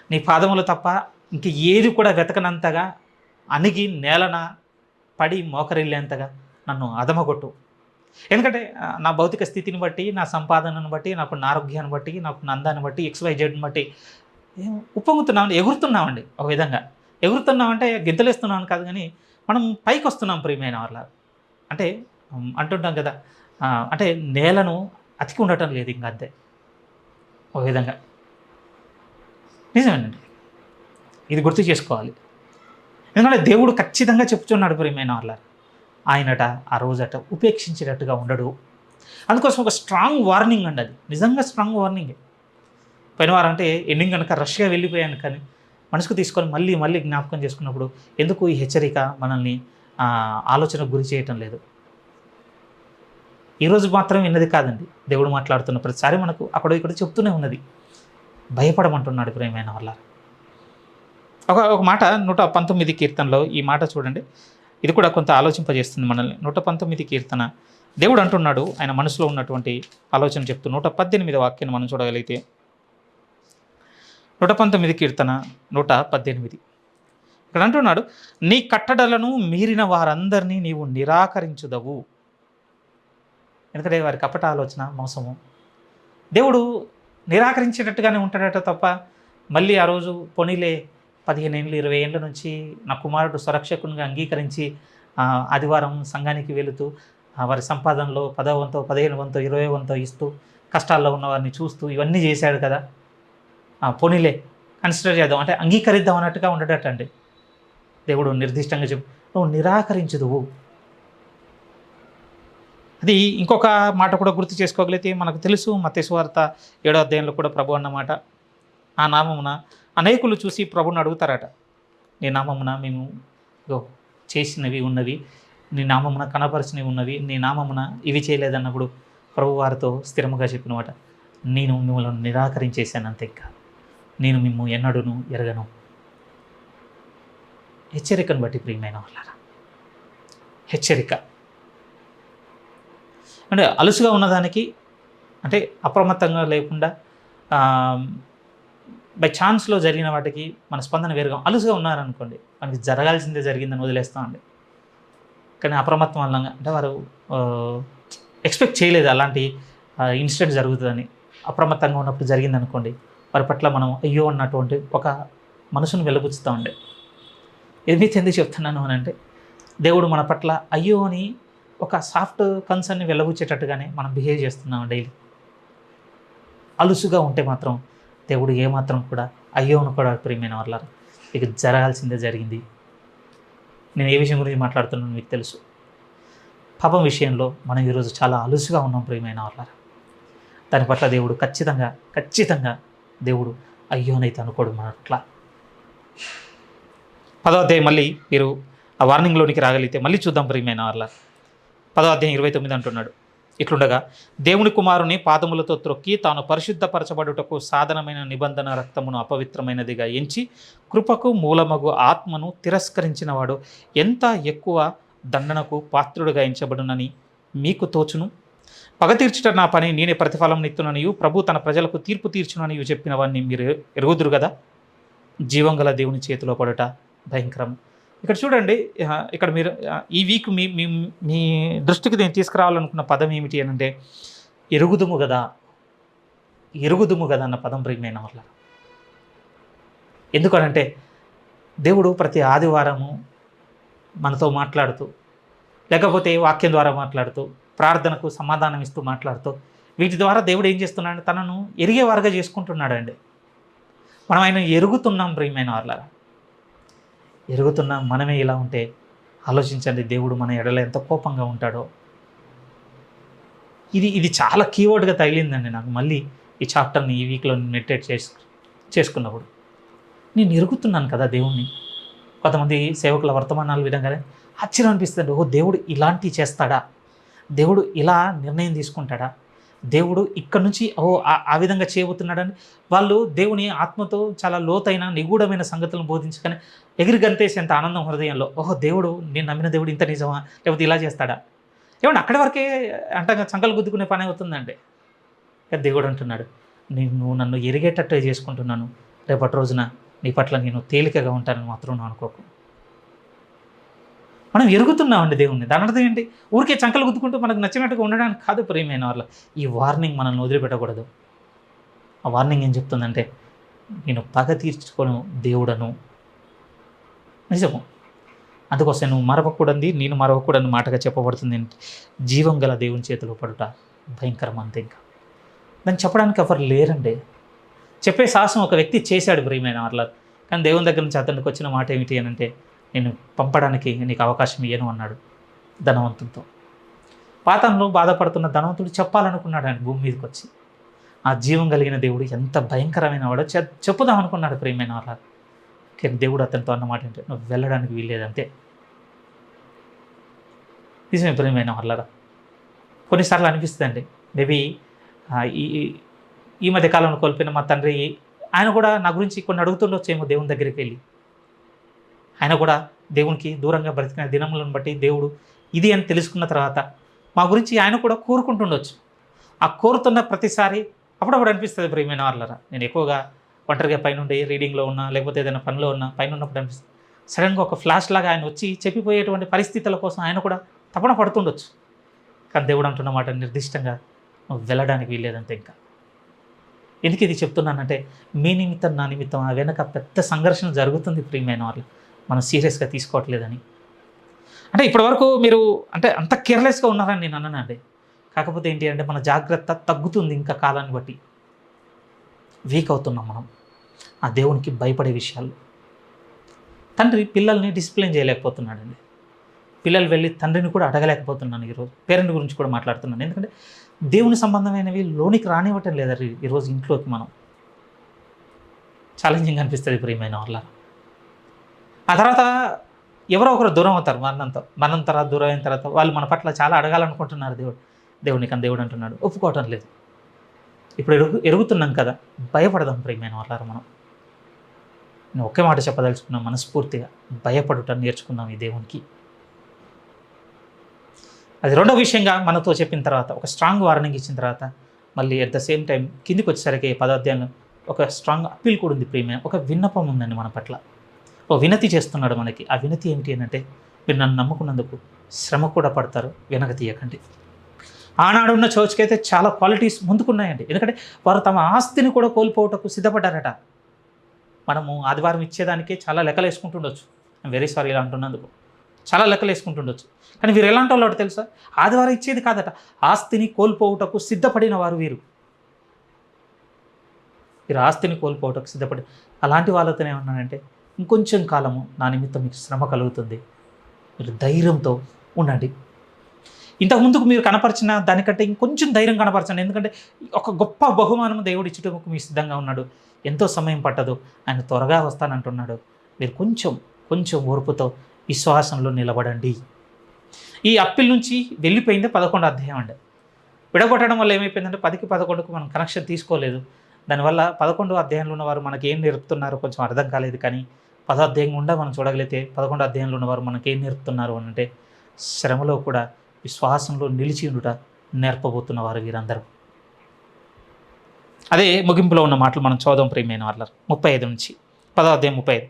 Speaker 1: నీ పాదములు తప్ప ఇంక ఏది కూడా వెతకనంతగా అణిగి నేలన పడి మోకరిల్లేంతగా నన్ను అదమగొట్టు. ఎందుకంటే నా భౌతిక స్థితిని బట్టి, నా సంపాదనను బట్టి, నాకు నా ఆరోగ్యాన్ని బట్టి, నాకు నా అందాన్ని బట్టి, XYZని బట్టి ఉప్పొంగుతున్నామండి, ఎగురుతున్నామండి. ఒక విధంగా ఎగురుతున్నామంటే గింతలేస్తున్నామని కాదు, కానీ మనం పైకి వస్తున్నాం ప్రియమైన వాళ్ళ. అంటే అంటుంటాం కదా, అంటే నేలను అతికి ఉండటం లేదు ఇంకా, అంతే ఒక విధంగా. నిజమేనండి, ఇది గుర్తు చేసుకోవాలి. ఎందుకంటే దేవుడు ఖచ్చితంగా చెప్తున్నాడు ప్రియమైన వాళ్ళ, ఆయనట ఆ రోజట ఉపేక్షించేటట్టుగా ఉండడు. అందుకోసం ఒక స్ట్రాంగ్ వార్నింగ్ అండి, అది నిజంగా స్ట్రాంగ్ వార్నింగే. పోయిన వారం అంటే ఎండింగ్ కనుక రష్గా వెళ్ళిపోయాను, కానీ మనసుకు తీసుకొని మళ్ళీ మళ్ళీ జ్ఞాపకం చేసుకున్నప్పుడు ఎందుకు ఈ హెచ్చరిక మనల్ని ఆలోచనకు గురి చేయటం లేదు? ఈరోజు మాత్రం విన్నది కాదండి, దేవుడు మాట్లాడుతున్న ప్రతిసారి మనకు అక్కడ ఇక్కడ చెప్తూనే ఉన్నది. భయపడమంటున్నాడు ప్రియమైన వాళ్ళ. ఒక మాట 119 కీర్తనలో ఈ మాట చూడండి, ఇది కూడా కొంత ఆలోచింపజేస్తుంది మనల్ని. 119 కీర్తన దేవుడు అంటున్నాడు, ఆయన మనసులో ఉన్నటువంటి ఆలోచన చెప్తూ 118 వాక్యాన్ని మనం చూడగలిగితే, 119 కీర్తన 118 ఇక్కడ అంటున్నాడు, నీ కట్టడలను మీరిన వారందరినీ నీవు నిరాకరించుదవు. ఎందుకంటే వారి కపట ఆలోచన, మోసము. దేవుడు నిరాకరించేటట్టుగానే ఉంటాడట తప్ప మళ్ళీ ఆ రోజు పొనిలే 15 ఏళ్ళు 20 ఏళ్ళ నుంచి నా కుమారుడు సురక్షకునిగా అంగీకరించి ఆదివారం సంఘానికి వెళుతూ వారి సంపాదనలో 10వ వంతో 15వ వంతో 20వ వంతో ఇస్తూ కష్టాల్లో ఉన్న వారిని చూస్తూ ఇవన్నీ చేశాడు కదా, పోనీలే కన్సిడర్ చేద్దాం అంటే అంగీకరిద్దాం అన్నట్టుగా ఉండటండి. దేవుడు నిర్దిష్టంగా నువ్వు నిరాకరించదువు. అది ఇంకొక మాట కూడా గుర్తు చేసుకోగలిగితే మనకు తెలుసు, మత్తయి సువార్త 7వ అధ్యాయంలో కూడా ప్రభు అన్నమాట, ఆ నామమున అనేకులు చూసి ప్రభుని అడుగుతారట, నీ నామమున మేము చేసినవి ఉన్నవి, నీ నామమున కనపరిచినవి ఉన్నవి, నీ నామమున ఇవి చేయలేదన్నప్పుడు ప్రభు వారితో స్థిరముగా చెప్పినమాట, నేను మిమ్మల్ని నిరాకరించేశాను అంతే, ఇంకా నేను మిమ్ము ఎన్నడూను ఎరగను. హెచ్చరికను బట్టి ప్రియమైన వాళ్ళారా, హెచ్చరిక అంటే అలుసుగా ఉన్నదానికి, అంటే అప్రమత్తంగా లేకుండా బై ఛాన్స్లో జరిగిన వాటికి మన స్పందన వేరుగా. అలుసుగా ఉన్నారనుకోండి, మనకి జరగాల్సిందే జరిగిందని వదిలేస్తామండి. కానీ అప్రమత్తం వల్ల అంటే వారు ఎక్స్పెక్ట్ చేయలేదు అలాంటి ఇన్సిడెంట్ జరుగుతుందని. అప్రమత్తంగా ఉన్నప్పుడు జరిగిందనుకోండి, వారి పట్ల మనం అయ్యో అన్నటువంటి ఒక మనసును వెలుగుచ్చుతూ ఉండే. ఎందుకు చెప్తున్నాను అని అంటే, దేవుడు మన పట్ల అయ్యో అని ఒక సాఫ్ట్ కన్సర్న్ని వెళ్ళబుచ్చేటట్టుగానే మనం బిహేవ్ చేస్తున్నాం డైలీ. అలుసుగా ఉంటే మాత్రం దేవుడు ఏమాత్రం కూడా అయ్యో అని కూడా ప్రియమైన వాళ్ళారా, ఇక జరగాల్సిందే జరిగింది. నేను ఏ విషయం గురించి మాట్లాడుతున్నాను మీకు తెలుసు. పాపం విషయంలో మనం ఈరోజు చాలా అలుసుగా ఉన్నాం ప్రియమైన వాళ్ళారా. దాని పట్ల దేవుడు ఖచ్చితంగా దేవుడు అయ్యోనైతే అనుకోడు మన అట్లా. 10వ అధ్యాయం మళ్ళీ మీరు ఆ వార్నింగ్లోనికి రాగలిగితే మళ్ళీ చూద్దాం ప్రియమైన వాళ్ళ. 10వ అధ్యాయం 29 అంటున్నాడు, ఇట్లుండగా దేవుని కుమారుని పాదములతో త్రొక్కి తాను పరిశుద్ధపరచబడుటకు సాధనమైన నిబంధన రక్తమును అపవిత్రమైనదిగా ఎంచి కృపకు మూలమగు ఆత్మను తిరస్కరించిన వాడు ఎంత ఎక్కువ దండనకు పాత్రుడుగా ఎంచబడునని మీకు తోచును. పగ తీర్చుట నా పని, నేనే ప్రతిఫలం నిత్తుననియు ప్రభు తన ప్రజలకు తీర్పు తీర్చుననియు చెప్పిన వాడిని మీరు ఎరుగుదురు కదా. జీవం గల దేవుని చేతిలో పడుట భయంకరం. ఇక్కడ చూడండి, ఇక్కడ మీరు ఈ వీక్ మీ దృష్టికి నేను తీసుకురావాలనుకున్న పదం ఏమిటి అని అంటే, ఎరుగుదుము కదా అన్న పదం ప్రియమైన వాళ్ళ. ఎందుకనంటే దేవుడు ప్రతి ఆదివారము మనతో మాట్లాడుతూ, లేకపోతే వాక్యం ద్వారా మాట్లాడుతూ, ప్రార్థనకు సమాధానం ఇస్తూ మాట్లాడుతూ, వీటి ద్వారా దేవుడు ఏం చేస్తున్నాడు, తనను ఎరిగేవారుగా చేసుకుంటున్నాడండి. మనం ఆయన ఎరుగుతున్నాం ప్రియమైన వాళ్ళ. ఎరుగుతున్నాం మనమే ఇలా ఉంటే ఆలోచించండి, దేవుడు మన ఎడల ఎంత కోపంగా ఉంటాడో. ఇది చాలా కీవర్డ్గా తగిలిందండి నాకు మళ్ళీ ఈ చాప్టర్ని ఈ వీక్లో మెడిటేట్ చేసుకున్నప్పుడు. నేను ఎరుగుతున్నాను కదా దేవుణ్ణి. కొంతమంది సేవకుల వర్తమానాలు విధంగానే ఆశ్చర్యం అనిపిస్తుంది. ఓ, దేవుడు ఇలాంటివి చేస్తాడా, దేవుడు ఇలా నిర్ణయం తీసుకుంటాడా, దేవుడు ఇక్కడ నుంచి ఆ విధంగా చేయబోతున్నాడని వాళ్ళు దేవుని ఆత్మతో చాలా లోతైన నిగూఢమైన సంగతులను బోధించగానే ఎగిరి గంతేసేంత ఆనందం హృదయంలో. ఓహో, దేవుడు, నేను నమ్మిన దేవుడు ఇంత నిజమా, లేకపోతే ఇలా చేస్తాడా. ఏమంటే అక్కడి వరకే అంటే చంకలు గుద్దుకునే పని అవుతుందండి. దేవుడు అంటున్నాడు, నువ్వు నన్ను ఎరిగేటట్టు చేసుకుంటున్నాను, రేపటి రోజున నీ పట్ల నేను తేలికగా ఉంటానని మాత్రం నువ్వు అనుకోకు. మనం ఎరుగుతున్నామండి దేవుణ్ణి. దాని అర్థం ఏంటి, ఊరికే చంకలు గుద్దుకుంటూ మనకు నచ్చినట్టుగా ఉండడానికి కాదు ప్రియమైన వాళ్ళ. ఈ వార్నింగ్ మనల్ని వదిలిపెట్టకూడదు. ఆ వార్నింగ్ ఏం చెప్తుందంటే, నేను పగ తీర్చుకోను దేవుడను. నిజము. అందుకోసం నువ్వు మరవకూడదు, నేను మరవకూడని మాటగా చెప్పబడుతుంది ఏంటి, జీవం గల దేవుని చేతిలో పడుట భయంకరం. అంతే. ఇంకా దాన్ని చెప్పడానికి ఎవరు లేరండి. చెప్పే సాహసం ఒక వ్యక్తి చేశాడు ప్రియమైన వాళ్ళ. కానీ దేవుని దగ్గర నుంచి అతనికి వచ్చిన మాట ఏమిటి అని అంటే, నేను పంపడానికి నీకు అవకాశం ఇయ్యను అన్నాడు ధనవంతుడితో. పాతంలో బాధపడుతున్న ధనవంతుడు చెప్పాలనుకున్నాడు ఆయన భూమి మీదకి వచ్చి, ఆ జీవం కలిగిన దేవుడు ఎంత భయంకరమైన వాడో చెప్పుదాం అనుకున్నాడు ప్రియమైన వాళ్ళ. కానీ దేవుడు అతనితో అన్నమాట ఏంటంటే, నువ్వు వెళ్ళడానికి వీల్లేదంతే. నిజమే ప్రియమైన వాళ్ళ. కొన్నిసార్లు అనిపిస్తుందండి, మేబీ ఈ మధ్య కాలంలో కోల్పోయిన మా తండ్రి, ఆయన కూడా నా గురించి కొన్ని అడుగుతుండొచ్చేమో దేవుని దగ్గరికి వెళ్ళి. ఆయన కూడా దేవునికి దూరంగా బ్రతికిన దినములను బట్టి దేవుడు ఇది అని తెలుసుకున్న తర్వాత మా గురించి ఆయన కూడా కోరుకుంటుండొచ్చు. ఆ కోరుతున్న ప్రతిసారి అప్పుడప్పుడు అనిపిస్తుంది ప్రియమైన వాళ్ళరా, నేను ఎక్కువగా ఒంటరిగా పైనుండి రీడింగ్లో ఉన్నా, లేకపోతే ఏదైనా పనిలో ఉన్నా, పైన ఉన్నప్పుడు అనిపిస్తుంది సడన్గా ఒక ఫ్లాష్ లాగా ఆయన వచ్చి చెప్పిపోయేటువంటి పరిస్థితుల కోసం ఆయన కూడా తపన పడుతుండొచ్చు. కానీ దేవుడు అంటున్నమాట నిర్దిష్టంగా, నువ్వు వెళ్ళడానికి వీల్లేదంతే. ఇంకా ఎందుకు ఇది చెప్తున్నానంటే, మీ నిమిత్తం నా నిమిత్తం ఆ వెనక పెద్ద సంఘర్షణ జరుగుతుంది ప్రియమైన వాళ్ళు, మనం సీరియస్గా తీసుకోవట్లేదని. అంటే ఇప్పటివరకు మీరు అంటే అంత కేర్లెస్గా ఉన్నారని నేను అన్నానండి. కాకపోతే ఏంటి అంటే, మన జాగ్రత్త తగ్గుతుంది ఇంకా కాలాన్ని బట్టి. వీక్ అవుతున్నాం మనం ఆ దేవునికి భయపడే విషయాలు. తండ్రి పిల్లల్ని డిసిప్లిన్ చేయలేకపోతున్నాడండి. పిల్లలు వెళ్ళి తండ్రిని కూడా అడగలేకపోతున్నాను. ఈరోజు పేరెంట్ గురించి కూడా మాట్లాడుతున్నాను. ఎందుకంటే దేవుని సంబంధమైనవి లోనికి రానివ్వటం లేదా ఈరోజు ఇంట్లోకి. మనం ఛాలెంజింగ్ అనిపిస్తుంది ప్రియమైన వాళ్ళ. ఆ తర్వాత ఎవరో ఒకరు దూరం అవుతారు. మరణం తర్వాత దూరం అయిన తర్వాత వాళ్ళు మన పట్ల చాలా అడగాలనుకుంటున్నారు దేవుడిని. కానీ దేవుడు అంటున్నాడు, ఒప్పుకోవటం లేదు. ఇప్పుడు ఎరుగుతున్నాం కదా, భయపడదాం ప్రియమైన వాళ్ళారా. నేను ఒకే మాట చెప్పదలుచుకున్నాం, మనస్ఫూర్తిగా భయపడుట నేర్చుకున్నాం ఈ దేవునికి. అది రెండో విషయంగా మనతో చెప్పిన తర్వాత, ఒక స్ట్రాంగ్ వార్నింగ్ ఇచ్చిన తర్వాత, మళ్ళీ అట్ ద సేమ్ టైం కిందికి వచ్చేసరికి 10వ అధ్యాయంలో ఒక స్ట్రాంగ్ అప్పీల్ కూడా ఉంది ప్రియమైన. ఒక విన్నపం ఉందండి మన పట్ల. ఒక వినతి చేస్తున్నాడు మనకి. ఆ వినతి ఏమిటి అంటే, మీరు నన్ను నమ్ముకున్నందుకు శ్రమ కూడా పడతారు, వెనక తీయకండి. ఆనాడు ఉన్న చర్చ్కి అయితే చాలా క్వాలిటీస్ ముందుకున్నాయండి. ఎందుకంటే వారు తమ ఆస్తిని కూడా కోల్పోవటకు సిద్ధపడ్డారట. మనము ఆదివారం ఇచ్చేదానికే చాలా లెక్కలు వేసుకుంటుండొచ్చు. ఐమ్ వెరీ సారీ ఇలా అంటున్నందుకు. చాలా లెక్కలు వేసుకుంటుండొచ్చు. కానీ వీరు ఎలాంటి వాళ్ళు తెలుసా? ఆదివారం ఇచ్చేది కాదట, ఆస్తిని కోల్పోవుటకు సిద్ధపడిన వారు వీరు. వీరు ఆస్తిని కోల్పోవటకు సిద్ధపడి అలాంటి వాళ్ళతో ఏమన్నానంటే, ఇంకొంచెం కాలము నా నిమిత్తం మీకు శ్రమ కలుగుతుంది, మీరు ధైర్యంతో ఉండండి. ఇంతకుముందుకు మీరు కనపరిచిన దానికంటే ఇంకొంచెం ధైర్యం కనపరచండి. ఎందుకంటే ఒక గొప్ప బహుమానం దేవుడు ఇచ్చుటకు మీ సిద్ధంగా ఉన్నాడు. ఎంతో సమయం పట్టదు, ఆయన త్వరగా వస్తానంటున్నాడు. మీరు కొంచెం ఓర్పుతో విశ్వాసంలో నిలబడండి. ఈ అప్పిల్ నుంచి వెళ్ళిపోయిందే 11వ అధ్యాయం అండి. విడగొట్టడం వల్ల ఏమైపోయిందంటే 10కి 11కు మనం కనెక్షన్ తీసుకోలేదు. దానివల్ల 11వ అధ్యాయంలో ఉన్నవారు మనకి ఏం నేర్పుతున్నారో కొంచెం అర్థం కాలేదు. కానీ 10వ అధ్యాయం గుండా మనం చూడగలిగితే 11వ అధ్యాయంలో ఉన్నవారు మనకేం నేర్పుతున్నారు అని అంటే, శ్రమలో కూడా విశ్వాసంలో నిలిచి ఉండుట నేర్పబోతున్నవారు వీరందరూ. అదే ముగింపులో ఉన్న మాటలు మనం చదువుదాం ప్రియమైన వాళ్ళ 35 నుంచి 10వ అధ్యాయం 35.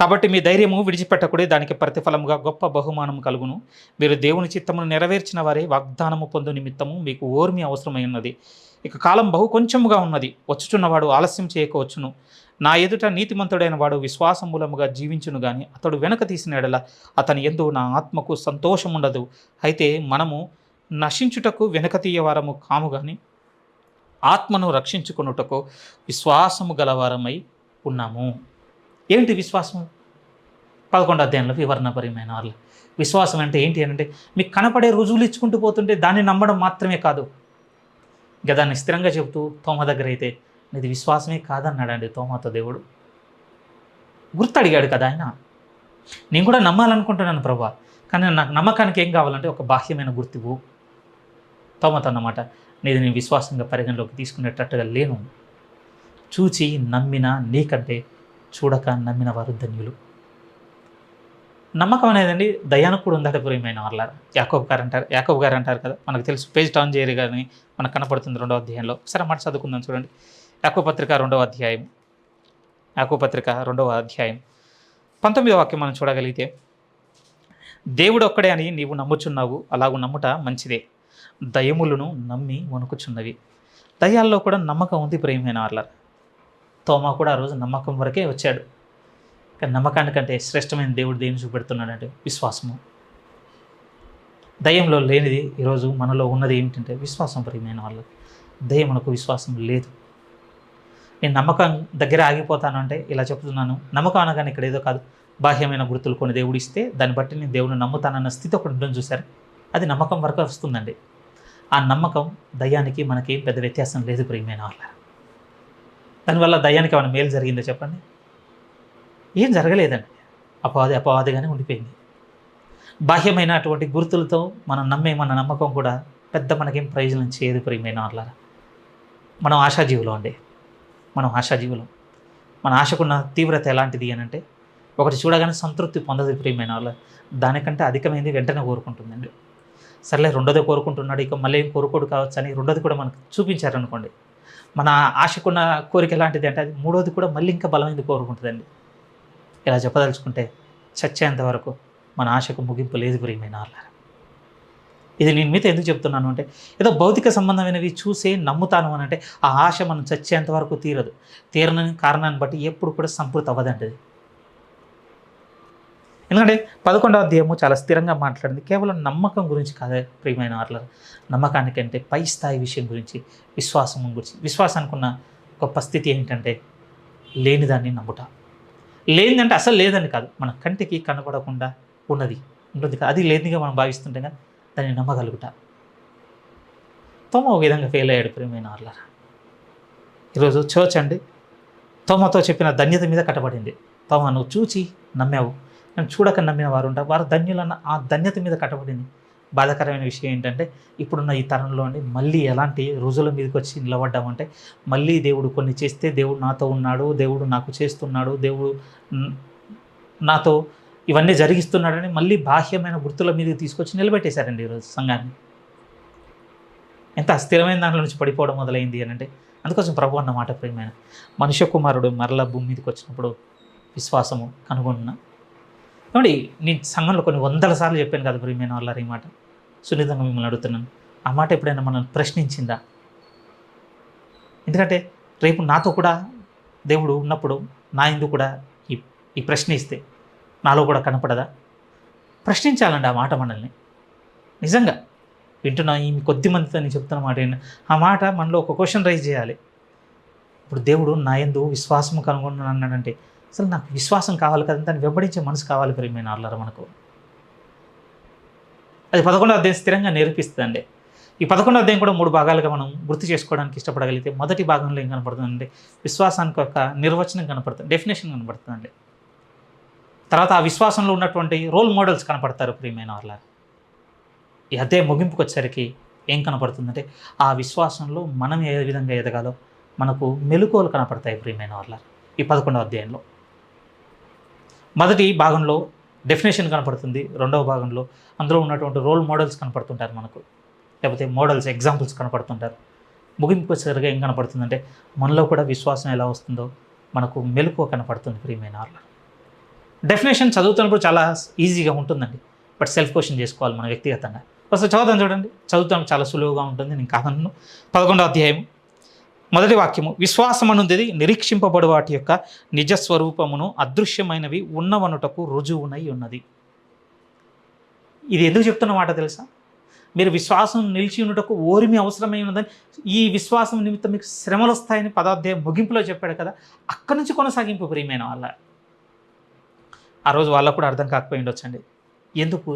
Speaker 1: కాబట్టి మీ ధైర్యము విడిచిపెట్టకుడే, దానికి ప్రతిఫలముగా గొప్ప బహుమానం కలుగును. మీరు దేవుని చిత్తమును నెరవేర్చిన వారే వాగ్దానము పొందు నిమిత్తము మీకు ఓర్మి అవసరమై ఉన్నది. ఇక కాలం బహు కొంచెముగా ఉన్నది, వచ్చుచున్నవాడు ఆలస్యం చేయకవచ్చును. నా ఎదుట నీతిమంతుడైన వాడు విశ్వాసమూలముగా జీవించును గాని అతడు వెనక తీసిన ఎడల అతని యందు నా ఆత్మకు సంతోషం ఉండదు. అయితే మనము నశించుటకు వెనక తీయవారము కాము గాని ఆత్మను రక్షించుకొనుటకు విశ్వాసము గలవారమై ఉన్నాము. ఏంటి విశ్వాసం? 11వ అధ్యాయంలో వివరణపరమైన వాళ్ళు. విశ్వాసం అంటే ఏంటి అంటే, మీకు కనపడే రుజువులు ఇచ్చుకుంటూ పోతుంటే దాన్ని నమ్మడం మాత్రమే కాదు. ఇంకా దాన్ని స్థిరంగా చెబుతూ తోమ దగ్గర అయితే ఇది విశ్వాసమే కాదన్నాడండి తోమాతో దేవుడు. గుర్తడిగాడు కదా ఆయన. నేను కూడా నమ్మాలనుకుంటున్నాను ప్రభా, కానీ నాకు నమ్మకానికి ఏం కావాలంటే ఒక బాహ్యమైన గుర్తివు. తోమతో అన్నమాట, నేను విశ్వాసంగా పరిగణలోకి తీసుకునేటట్టుగా లేను. చూచి నమ్మిన నీకంటే చూడక నమ్మిన వారు ధన్యులు. నమ్మకం అనేదండి దయానికి కూడా ఉందట ప్రియమైన వాళ్ళారా. యాకోబు గారు అంటారు కదా, మనకు తెలుసు. పేజ్ టర్న్ చేయరు కానీ మనకు కనపడుతుంది 2వ అధ్యాయంలో. ఒకసారి మాట చదువుకుందాం చూడండి. యాకోబు పత్రిక 2వ అధ్యాయం. యాకోబు పత్రిక 2వ అధ్యాయం 19వ వాక్యం మనం చూడగలిగితే, దేవుడు ఒక్కడే అని నీవు నమ్ముచున్నావు, అలాగూ నమ్ముట మంచిదే. దయములను నమ్మి వణుకుచున్నవి. దయాల్లో కూడా నమ్మకం ఉంది ప్రియమైన వాళ్ళారా. తోమా కూడా ఆ రోజు నమ్మకం వరకే వచ్చాడు. కానీ నమ్మకానికంటే శ్రేష్టమైన దేవుడు దేన్ని చూపెడుతున్నాడంటే విశ్వాసము. దయ్యంలో లేనిది ఈరోజు మనలో ఉన్నది ఏమిటంటే విశ్వాసం ప్రియమైన వాళ్ళు. దయ్యమునకు విశ్వాసం లేదు. నేను నమ్మకం దగ్గర ఆగిపోతాను అంటే ఇలా చెప్తున్నాను. నమ్మకం అనగానే ఇక్కడ ఏదో కాదు, బాహ్యమైన గుర్తులు కొన్ని దేవుడు ఇస్తే దాన్ని బట్టి నేను దేవుడిని నమ్ముతానన్న స్థితి ఒకటి ఉంటుంది చూసారు, అది నమ్మకం వరకు వస్తుందండి. ఆ నమ్మకం దయ్యానికి మనకి పెద్ద వ్యత్యాసం లేదు ప్రియమైన వాళ్ళ. దానివల్ల దయ్యానికి ఏమైనా మేలు జరిగిందో చెప్పండి? ఏం జరగలేదండి. అపవాదిగానే ఉండిపోయింది. బాహ్యమైన అటువంటి గుర్తులతో మనం నమ్మే మన నమ్మకం కూడా పెద్ద మనకేం ప్రయోజనం చేయదు ప్రియమైన వాళ్ళ. మనం ఆశాజీవులం అండి. మనం ఆశాజీవులం. మన ఆశకున్న తీవ్రత ఎలాంటిది అని అంటే, ఒకటి చూడగానే సంతృప్తి పొందదు ప్రియమైన వాళ్ళ. దానికంటే అధికమైనది వెంటనే కోరుకుంటుందండి. సర్లే రెండోది కోరుకుంటున్నాడు, ఇక మళ్ళీ ఏం కోరుకోడు కావచ్చు అని రెండోది కూడా మనకు చూపించారనుకోండి. మన ఆశకున్న కోరిక ఎలాంటిది అంటే అది మూడోది కూడా మళ్ళీ ఇంకా బలమైనది కోరుకుంటుందండి. ఇలా చెప్పదలుచుకుంటే చచ్చేంత వరకు మన ఆశకు ముగింపు లేదు ప్రియమైన వాళ్ళ. ఇది నేను మీతో ఎందుకు చెప్తున్నాను అంటే, ఏదో భౌతిక సంబంధమైనవి చూసే నమ్ముతాను అని అంటే ఆ ఆశ మనం చచ్చేంత వరకు తీరదు. తీరని కారణాన్ని బట్టి ఎప్పుడు కూడా సంపూర్తి అవ్వదండి. ఎందుకంటే 11వ అధ్యాయము చాలా స్థిరంగా మాట్లాడింది కేవలం నమ్మకం గురించి కాదే ప్రియమైన వాళ్ళ. నమ్మకానికంటే పై స్థాయి విషయం గురించి, విశ్వాసం గురించి. విశ్వాసానికి ఉన్న గొప్ప స్థితి ఏంటంటే లేనిదాన్ని నమ్ముట. లేనిదంటే అసలు లేదని కాదు, మన కంటికి కనపడకుండా ఉన్నది ఉంటుంది కదా, అది లేనిదిగా మనం భావిస్తుంటే కదా దాన్ని నమ్మగలుగుట. తోమ ఒక విధంగా ఫెయిల్ అయ్యాడు ప్రియమైన వాళ్ళ. ఈరోజు చర్చ్ అండి తోమతో చెప్పిన ధన్యత మీద కట్టబడింది. తోమ నువ్వు చూచి నమ్మావు, నేను చూడక నమ్మిన వారు ఉంటారు, వారు ధన్యులన్న ఆ ధన్యత మీద కట్టబడింది. బాధాకరమైన విషయం ఏంటంటే ఇప్పుడున్న ఈ తరంలో అండి మళ్ళీ ఎలాంటి రోజుల మీదకి వచ్చి నిలబడ్డామంటే, మళ్ళీ దేవుడు కొన్ని చేస్తే దేవుడు నాతో ఉన్నాడు, దేవుడు నాకు చేస్తున్నాడు, దేవుడు నాతో ఇవన్నీ జరిగిస్తున్నాడని మళ్ళీ బాహ్యమైన గుర్తుల మీదకి తీసుకొచ్చి నిలబెట్టేశారండి ఈరోజు సంఘాన్ని. ఎంత అస్థిరమైన దాంట్లో నుంచి పడిపోవడం మొదలైంది అని అంటే, అందుకోసం ప్రభు అన్న మాట ప్రియమైన, మనుష్య కుమారుడు మరల భూమి మీదకి వచ్చినప్పుడు విశ్వాసము కనుగొన్న. ఏమండి నేను సంఘంలో కొన్ని వందల సార్లు చెప్పాను కదా ప్రియమైన వాళ్ళ, ఈ మాట సున్నితంగా మిమ్మల్ని అడుగుతున్నాను. ఆ మాట ఎప్పుడైనా మనం ప్రశ్నించిందా? ఎందుకంటే రేపు నాతో కూడా దేవుడు ఉన్నప్పుడు నా ఎందు కూడా ఈ ఈ ప్రశ్న ఇస్తే నాలో కూడా కనపడదా? ప్రశ్నించాలండి ఆ మాట మనల్ని. నిజంగా వింటున్నా ఈ కొద్ది మందితో నేను చెప్తున్న మాట ఆ మాట మనలో ఒక క్వశ్చన్ రైజ్ చేయాలి. ఇప్పుడు దేవుడు నా యందు విశ్వాసం కనుగొన్నాను అన్నాడంటే అసలు నాకు విశ్వాసం కావాలి కదా, దాన్ని వెంబడించే మనసు కావాలి ప్రియమైన వాళ్ళారా మనకు. అది 11వ అధ్యాయం స్థిరంగా నేర్పిస్తుందండి. ఈ 11వ అధ్యాయం కూడా 3 భాగాలుగా మనం గుర్తు చేసుకోవడానికి ఇష్టపడగలిగితే మొదటి భాగంలో ఏం కనపడుతుందంటే విశ్వాసానికి ఒక నిర్వచనం కనపడుతుంది, డెఫినేషన్ కనపడుతుందండి. తర్వాత ఆ విశ్వాసంలో ఉన్నటువంటి రోల్ మోడల్స్ కనపడతారు ప్రియమైన వాళ్ళ. ఈ అధ్యాయం ముగింపుకు వచ్చేసరికి ఏం కనపడుతుందంటే ఆ విశ్వాసంలో మనం ఏ విధంగా ఎదగాలో మనకు మెలకువలు కనపడతాయి ప్రియమైన వాళ్ళ. ఈ 11వ అధ్యాయంలో మొదటి భాగంలో డెఫినేషన్ కనపడుతుంది, రెండవ భాగంలో అందులో ఉన్నటువంటి రోల్ మోడల్స్ కనపడుతుంటారు మనకు, లేకపోతే మోడల్స్ ఎగ్జాంపుల్స్ కనపడుతుంటారు. ముగింపుకు వచ్చేసరికి ఏం కనపడుతుందంటే మనలో కూడా విశ్వాసం ఎలా వస్తుందో మనకు మెలకువ కనపడుతుంది ప్రియమైన వాళ్ళ. డెఫినేషన్ చదువుతున్నప్పుడు చాలా ఈజీగా ఉంటుందండి, బట్ సెల్ఫ్ క్వశ్చన్ చేసుకోవాలి మన వ్యక్తిగతంగా. ఫస్ట్ చదువుతాను చూడండి, చదువుతాం చాలా సులువుగా ఉంటుంది, నేను కాదన్ను. 11వ అధ్యాయం మొదటి వాక్యము, విశ్వాసమనుంది నిరీక్షింపబడు వాటి యొక్క నిజస్వరూపమును అదృశ్యమైనవి ఉన్నవనుటకు రుజువునై ఉన్నది. ఇది ఎందుకు చెప్తున్న మాట తెలుసా? మీరు విశ్వాసం నిలిచి ఉన్నటకు ఓరిమి అవసరమై ఉన్నదని, ఈ విశ్వాసం నిమిత్తం మీకు శ్రమలు వస్తాయని 10వ అధ్యాయం ముగింపులో చెప్పాడు కదా, అక్కడి నుంచి కొనసాగింపు ప్రియమైన వాళ్ళ. ఆ రోజు వాళ్ళకు కూడా అర్థం కాకపోయి ఉండొచ్చండి, ఎందుకు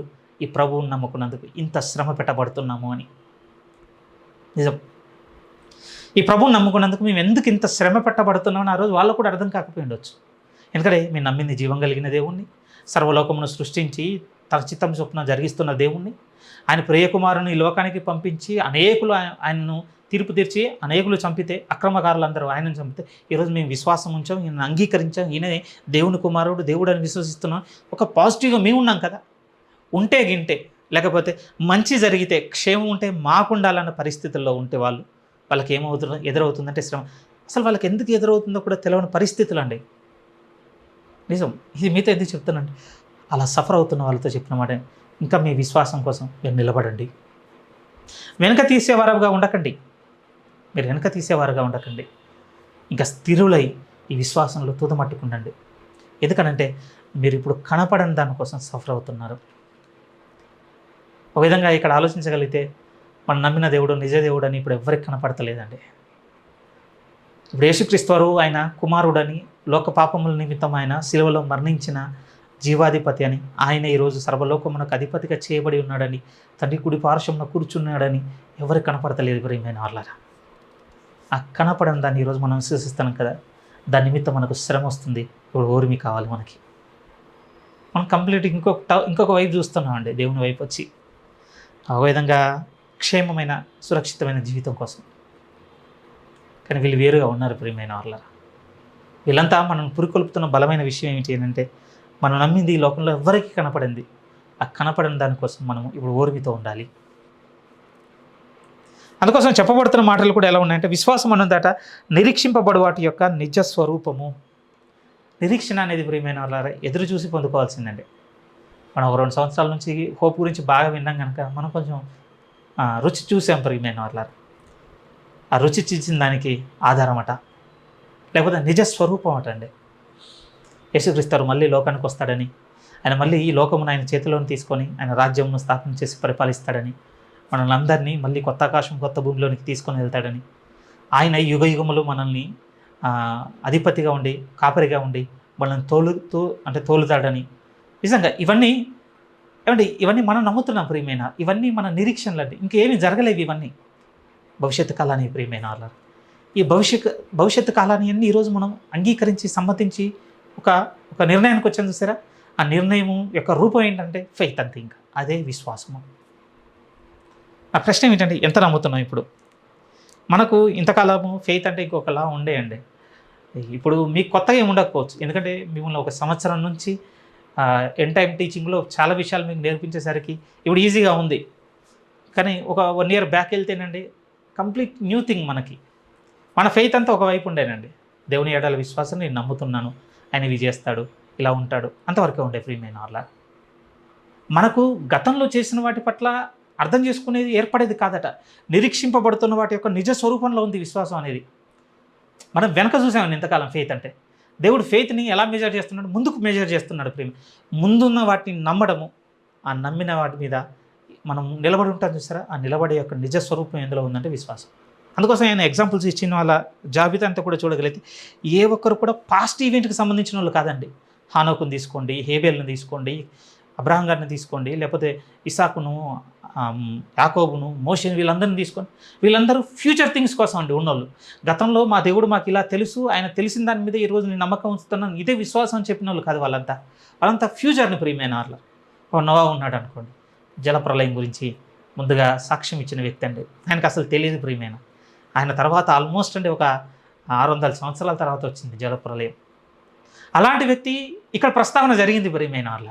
Speaker 1: ఈ ప్రభువుని నమ్ముకున్నందుకు ఇంత శ్రమ పెట్టబడుతున్నాము అని. నిజం, ఈ ప్రభువుని నమ్ముకున్నందుకు మేము ఎందుకు ఇంత శ్రమ పెట్టబడుతున్నామని ఆ రోజు వాళ్ళకు కూడా అర్థం కాకపోయి ఉండొచ్చు. ఎందుకంటే మేము నమ్మింది జీవం కలిగిన దేవుణ్ణి, సర్వలోకమును సృష్టించి తన చిత్తం చొప్పున జరిగిస్తున్న దేవుణ్ణి, ఆయన ప్రియకుమారుని ఈ లోకానికి పంపించి అనేకులు ఆయనను తీర్పు తీర్చి అనేకులు చంపితే, అక్రమకారులందరూ ఆయనను చంపితే ఈరోజు మేము విశ్వాసం ఉంచాం, ఈయన అంగీకరించాం, ఈయనే దేవుని కుమారుడు, దేవుడు అని విశ్వసిస్తున్నాం. ఒక పాజిటివ్గా మేము ఉన్నాం కదా. ఉంటే గింటే, లేకపోతే మంచి జరిగితే, క్షేమం ఉంటే మాకు ఉండాలన్న పరిస్థితుల్లో ఉంటే వాళ్ళకి ఏమవుతుందో ఎదురవుతుందంటే శ్రమ. అసలు వాళ్ళకి ఎందుకు ఎదురవుతుందో కూడా తెలియని పరిస్థితులు అండి. నిజం, ఇది మీతో ఎందుకు చెప్తానండి, అలా సఫర్ అవుతున్న వాళ్ళతో చెప్పిన మాట, ఇంకా మీ విశ్వాసం కోసం మీరు నిలబడండి. వెనక తీసేవారుగా ఉండకండి, మీరు వెనక తీసేవారుగా ఉండకండి. ఇంకా స్థిరులై ఈ విశ్వాసంలో తుదమట్టుకుండండి. ఎందుకనంటే మీరు ఇప్పుడు కనపడని దానికోసం సఫర్ అవుతున్నారు. ఒక విధంగా ఇక్కడ ఆలోచించగలిగితే మనం నమ్మిన దేవుడు నిజ దేవుడు అని ఇప్పుడు ఎవరికి కనపడతలేదండి. ఇప్పుడు యేసుక్రీస్తు వారు ఆయన కుమారుడని, లోక పాపముల నిమిత్తం ఆయన శిలువలో మరణించిన జీవాధిపతి అని, ఆయన ఈరోజు సర్వలోకమునకు అధిపతిగా చేయబడి ఉన్నాడని, తండ్రి కుడి పార్శ్వమున కూర్చున్నాడని ఎవరికి కనపడతలేదు ప్రియమైన వాళ్ళారా. ఆ కనపడని దాన్ని ఈరోజు మనం విశ్వసిస్తాం కదా, దాని నిమిత్తం మనకు శ్రమ వస్తుంది. ఇప్పుడు ఓర్మి కావాలి మనకి. మనం కంప్లీట్ ఇంకొక వైపు చూస్తున్నామండి, దేవుని వైపు వచ్చి ఆ విధంగా క్షేమమైన సురక్షితమైన జీవితం కోసం. కానీ వీళ్ళు వేరుగా ఉన్నారు ప్రియమైన వాళ్ళారా. వీళ్ళంతా మనం పురికొల్పుతున్న బలమైన విషయం ఏంటి అంటే మనం నమ్మింది ఈ లోకంలో ఎవరికి కనపడింది, ఆ కనపడని దానికోసం మనం ఇప్పుడు ఓర్మితో ఉండాలి. అందుకోసం చెప్పబడుతున్న మాటలు కూడా ఎలా ఉన్నాయంటే విశ్వాసం అన్నదట నిరీక్షింపబడు వాటి యొక్క నిజ స్వరూపము. నిరీక్షణ అనేది ప్రియమైన వాళ్ళారా ఎదురు చూసి పొందుకోవాల్సిందండి. మనం ఒక 2 సంవత్సరాల నుంచి హోప్ గురించి బాగా విన్నాం కనుక మనం కొంచెం రుచి చూసాం ప్రియమైన వాళ్ళారా. ఆ రుచి చూసిన దానికి ఆధారం అట, లేకపోతే నిజ స్వరూపం అట అండి. యేసుక్రీస్తు మళ్ళీ లోకానికి వస్తాడని, ఆయన మళ్ళీ ఈ లోకమును ఆయన చేతిలోని తీసుకొని ఆయన రాజ్యంను స్థాపన చేసి పరిపాలిస్తాడని, మనల్ని అందరినీ మళ్ళీ కొత్త ఆకాశం కొత్త భూమిలోనికి తీసుకొని వెళ్తాడని, ఆయన యుగయుగములు మనల్ని అధిపతిగా ఉండి కాపరిగా ఉండి మనల్ని తోలుతాడని. నిజంగా ఇవన్నీ మనం నమ్ముతున్నాం ప్రియమైన, ఇవన్నీ మన నిరీక్షణలు అండి. ఇంకేమీ జరగలేవు ఇవన్నీ. భవిష్యత్తు కాలాన్ని ప్రియమైన వాళ్ళ, ఈ భవిష్యత్తు కాలాన్ని అన్నీ ఈరోజు మనం అంగీకరించి సమ్మతించి ఒక నిర్ణయానికి వచ్చాను చూసారా. ఆ నిర్ణయం యొక్క రూపం ఏంటంటే ఫెయిత్ అంతే, ఇంకా అదే విశ్వాసము. ఆ ప్రశ్న ఏంటంటే ఎంత నమ్ముతున్నాం ఇప్పుడు. మనకు ఇంతకాలము ఫెయిత్ అంటే ఇంకొకలా ఉండేయండి. ఇప్పుడు మీకు కొత్తగా ఏమి ఉండకపోవచ్చు, ఎందుకంటే మిమ్మల్ని 1 సంవత్సరం నుంచి ఎండ్ టైం టీచింగ్లో చాలా విషయాలు మీకు నేర్పించేసరికి ఇప్పుడు ఈజీగా ఉంది. కానీ ఒక 1 ఇయర్ బ్యాక్ వెళ్తేనండి కంప్లీట్ న్యూ థింగ్ మనకి. మన ఫెయిత్ అంతా ఒకవైపు ఉండేనండి, దేవుని ఏడాల విశ్వాసం నేను నమ్ముతున్నాను, ఆయన ఇవి చేస్తాడు, ఇలా ఉంటాడు, అంతవరకే ఉండే ప్రియమైన వాళ్ళ. మనకు గతంలో చేసిన వాటి పట్ల అర్థం చేసుకునేది ఏర్పడేది కాదట. నిరీక్షింపబడుతున్న వాటి యొక్క నిజ స్వరూపంలో ఉంది విశ్వాసం అనేది. మనం వెనక చూసామండి ఇంతకాలం ఫెయిత్ అంటే. దేవుడు ఫెయిత్ని ఎలా మెజర్ చేస్తున్నాడు? ముందుకు మెజర్ చేస్తున్నాడు ప్రేమ. ముందున్న వాటిని నమ్మడము, ఆ నమ్మిన వాటి మీద మనం నిలబడి ఉంటాం చూసారా, ఆ నిలబడే యొక్క నిజ స్వరూపం ఎందులో ఉందంటే విశ్వాసం. అందుకోసం ఆయన ఎగ్జాంపుల్స్ ఇచ్చిన వాళ్ళ జాబితా అంతా కూడా చూడగలిగితే ఏ ఒక్కరు కూడా పాస్ట్ ఈవెంట్కి సంబంధించిన వాళ్ళు కాదండి. హానోకుని తీసుకోండి, హేబేల్ని తీసుకోండి, అబ్రహాం గారిని తీసుకోండి, లేకపోతే ఇసాకును, యాకోబును, మోషేని, వీళ్ళందరినీ తీసుకోండి. వీళ్ళందరూ ఫ్యూచర్ థింగ్స్ కోసం అండి ఉన్నోళ్ళు. గతంలో మా దేవుడు మాకు ఇలా తెలుసు, ఆయన తెలిసిన దాని మీద ఈరోజు నేను నమ్మకం ఉంచుతున్నాను, ఇదే విశ్వాసం అని చెప్పిన వాళ్ళు కాదు వాళ్ళంతా ఫ్యూచర్ని ప్రియమైన వాళ్ళు. నోవా ఉన్నాడు అనుకోండి, జలప్రలయం గురించి ముందుగా సాక్ష్యం ఇచ్చిన వ్యక్తి అండి. ఆయనకు అసలు తెలియదు ప్రియమైన. ఆయన తర్వాత ఆల్మోస్ట్ అండి ఒక 600 సంవత్సరాల తర్వాత వచ్చింది జలప్రలయం. అలాంటి వ్యక్తి ఇక్కడ ప్రస్తావన జరిగింది ప్రియమైన వాళ్ళ.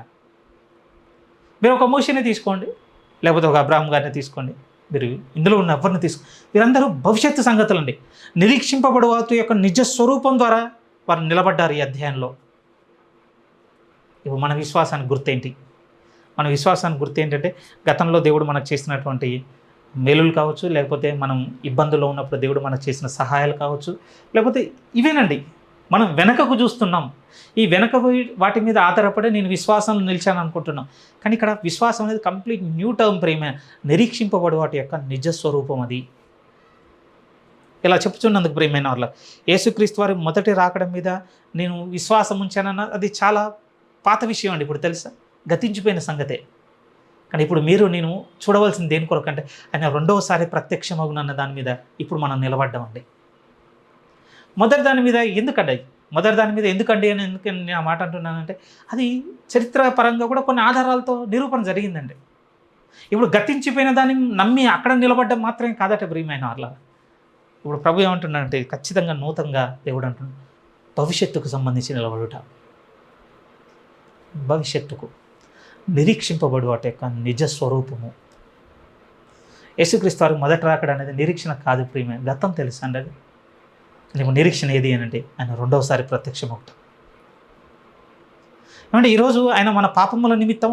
Speaker 1: మీరు ఒక మోషేని తీసుకోండి, లేకపోతే ఒక అబ్రాహం గారిని తీసుకోండి, మీరు ఇందులో ఉన్న ఎవరిని తీసుకోండి, వీరందరూ భవిష్యత్తు సంగతులు అండి. నిరీక్షింపబడు వాటి యొక్క నిజ స్వరూపం ద్వారా వారు నిలబడ్డారు ఈ అధ్యాయంలో. ఇప్పుడు మన విశ్వాసానికి గుర్తేంటి? మన విశ్వాసానికి గుర్తు ఏంటంటే గతంలో దేవుడు మనకు చేసినటువంటి మేలులు కావచ్చు, లేకపోతే మనం ఇబ్బందుల్లో ఉన్నప్పుడు దేవుడు మనకు చేసిన సహాయాలు కావచ్చు, లేకపోతే ఇవేనండి. మనం వెనకకు చూస్తున్నాం. ఈ వెనక వాటి మీద ఆధారపడి నేను విశ్వాసంలో నిలిచాను అనుకుంటున్నాం. కానీ ఇక్కడ విశ్వాసం అనేది కంప్లీట్ న్యూ టర్మ్ ప్రేమ. నిరీక్షింపబడు వాటి యొక్క నిజ స్వరూపం అది. ఇలా చెప్పుచున్నందుకు ప్రియమైన వాళ్ళ, యేసుక్రీస్తు వారి మొదటి రాకడం మీద నేను విశ్వాసం ఉంచానన్న అది చాలా పాత విషయం అండి. ఇప్పుడు తెలుసా, గతించిపోయిన సంగతే. కానీ ఇప్పుడు మీరు నేను చూడవలసింది దేని కొరకు అంటే ఆయన రెండవసారి ప్రత్యక్షమగునన్న దాని మీద ఇప్పుడు మనం నిలబడ్డామండి. మొదటి దాని మీద ఎందుకండి అని నేను ఆ మాట అంటున్నానంటే అది చరిత్రపరంగా కూడా కొన్ని ఆధారాలతో నిరూపణ జరిగిందండి. ఇప్పుడు గతించిపోయిన దాన్ని నమ్మి అక్కడ నిలబడ్డం మాత్రమే కాదట ప్రియమైన వాళ్ళ. ఇప్పుడు ప్రభు ఏమంటున్నాడంటే ఖచ్చితంగా నూతనంగా దేవుడు అంటున్నాడు, భవిష్యత్తుకు సంబంధించి నిలబడుట. భవిష్యత్తుకు నిరీక్షింపబడు వాటి యొక్క నిజ స్వరూపము. యేసుక్రీస్తు వారు మొదట రాకడ అనేది నిరీక్షణ కాదు ప్రియమైన, గతం తెలుసు అండి. అది నీకు నిరీక్షణ ఏది అని అంటే ఆయన రెండవసారి ప్రత్యక్షమవుతాం. ఏమంటే ఈరోజు ఆయన మన పాపముల నిమిత్తం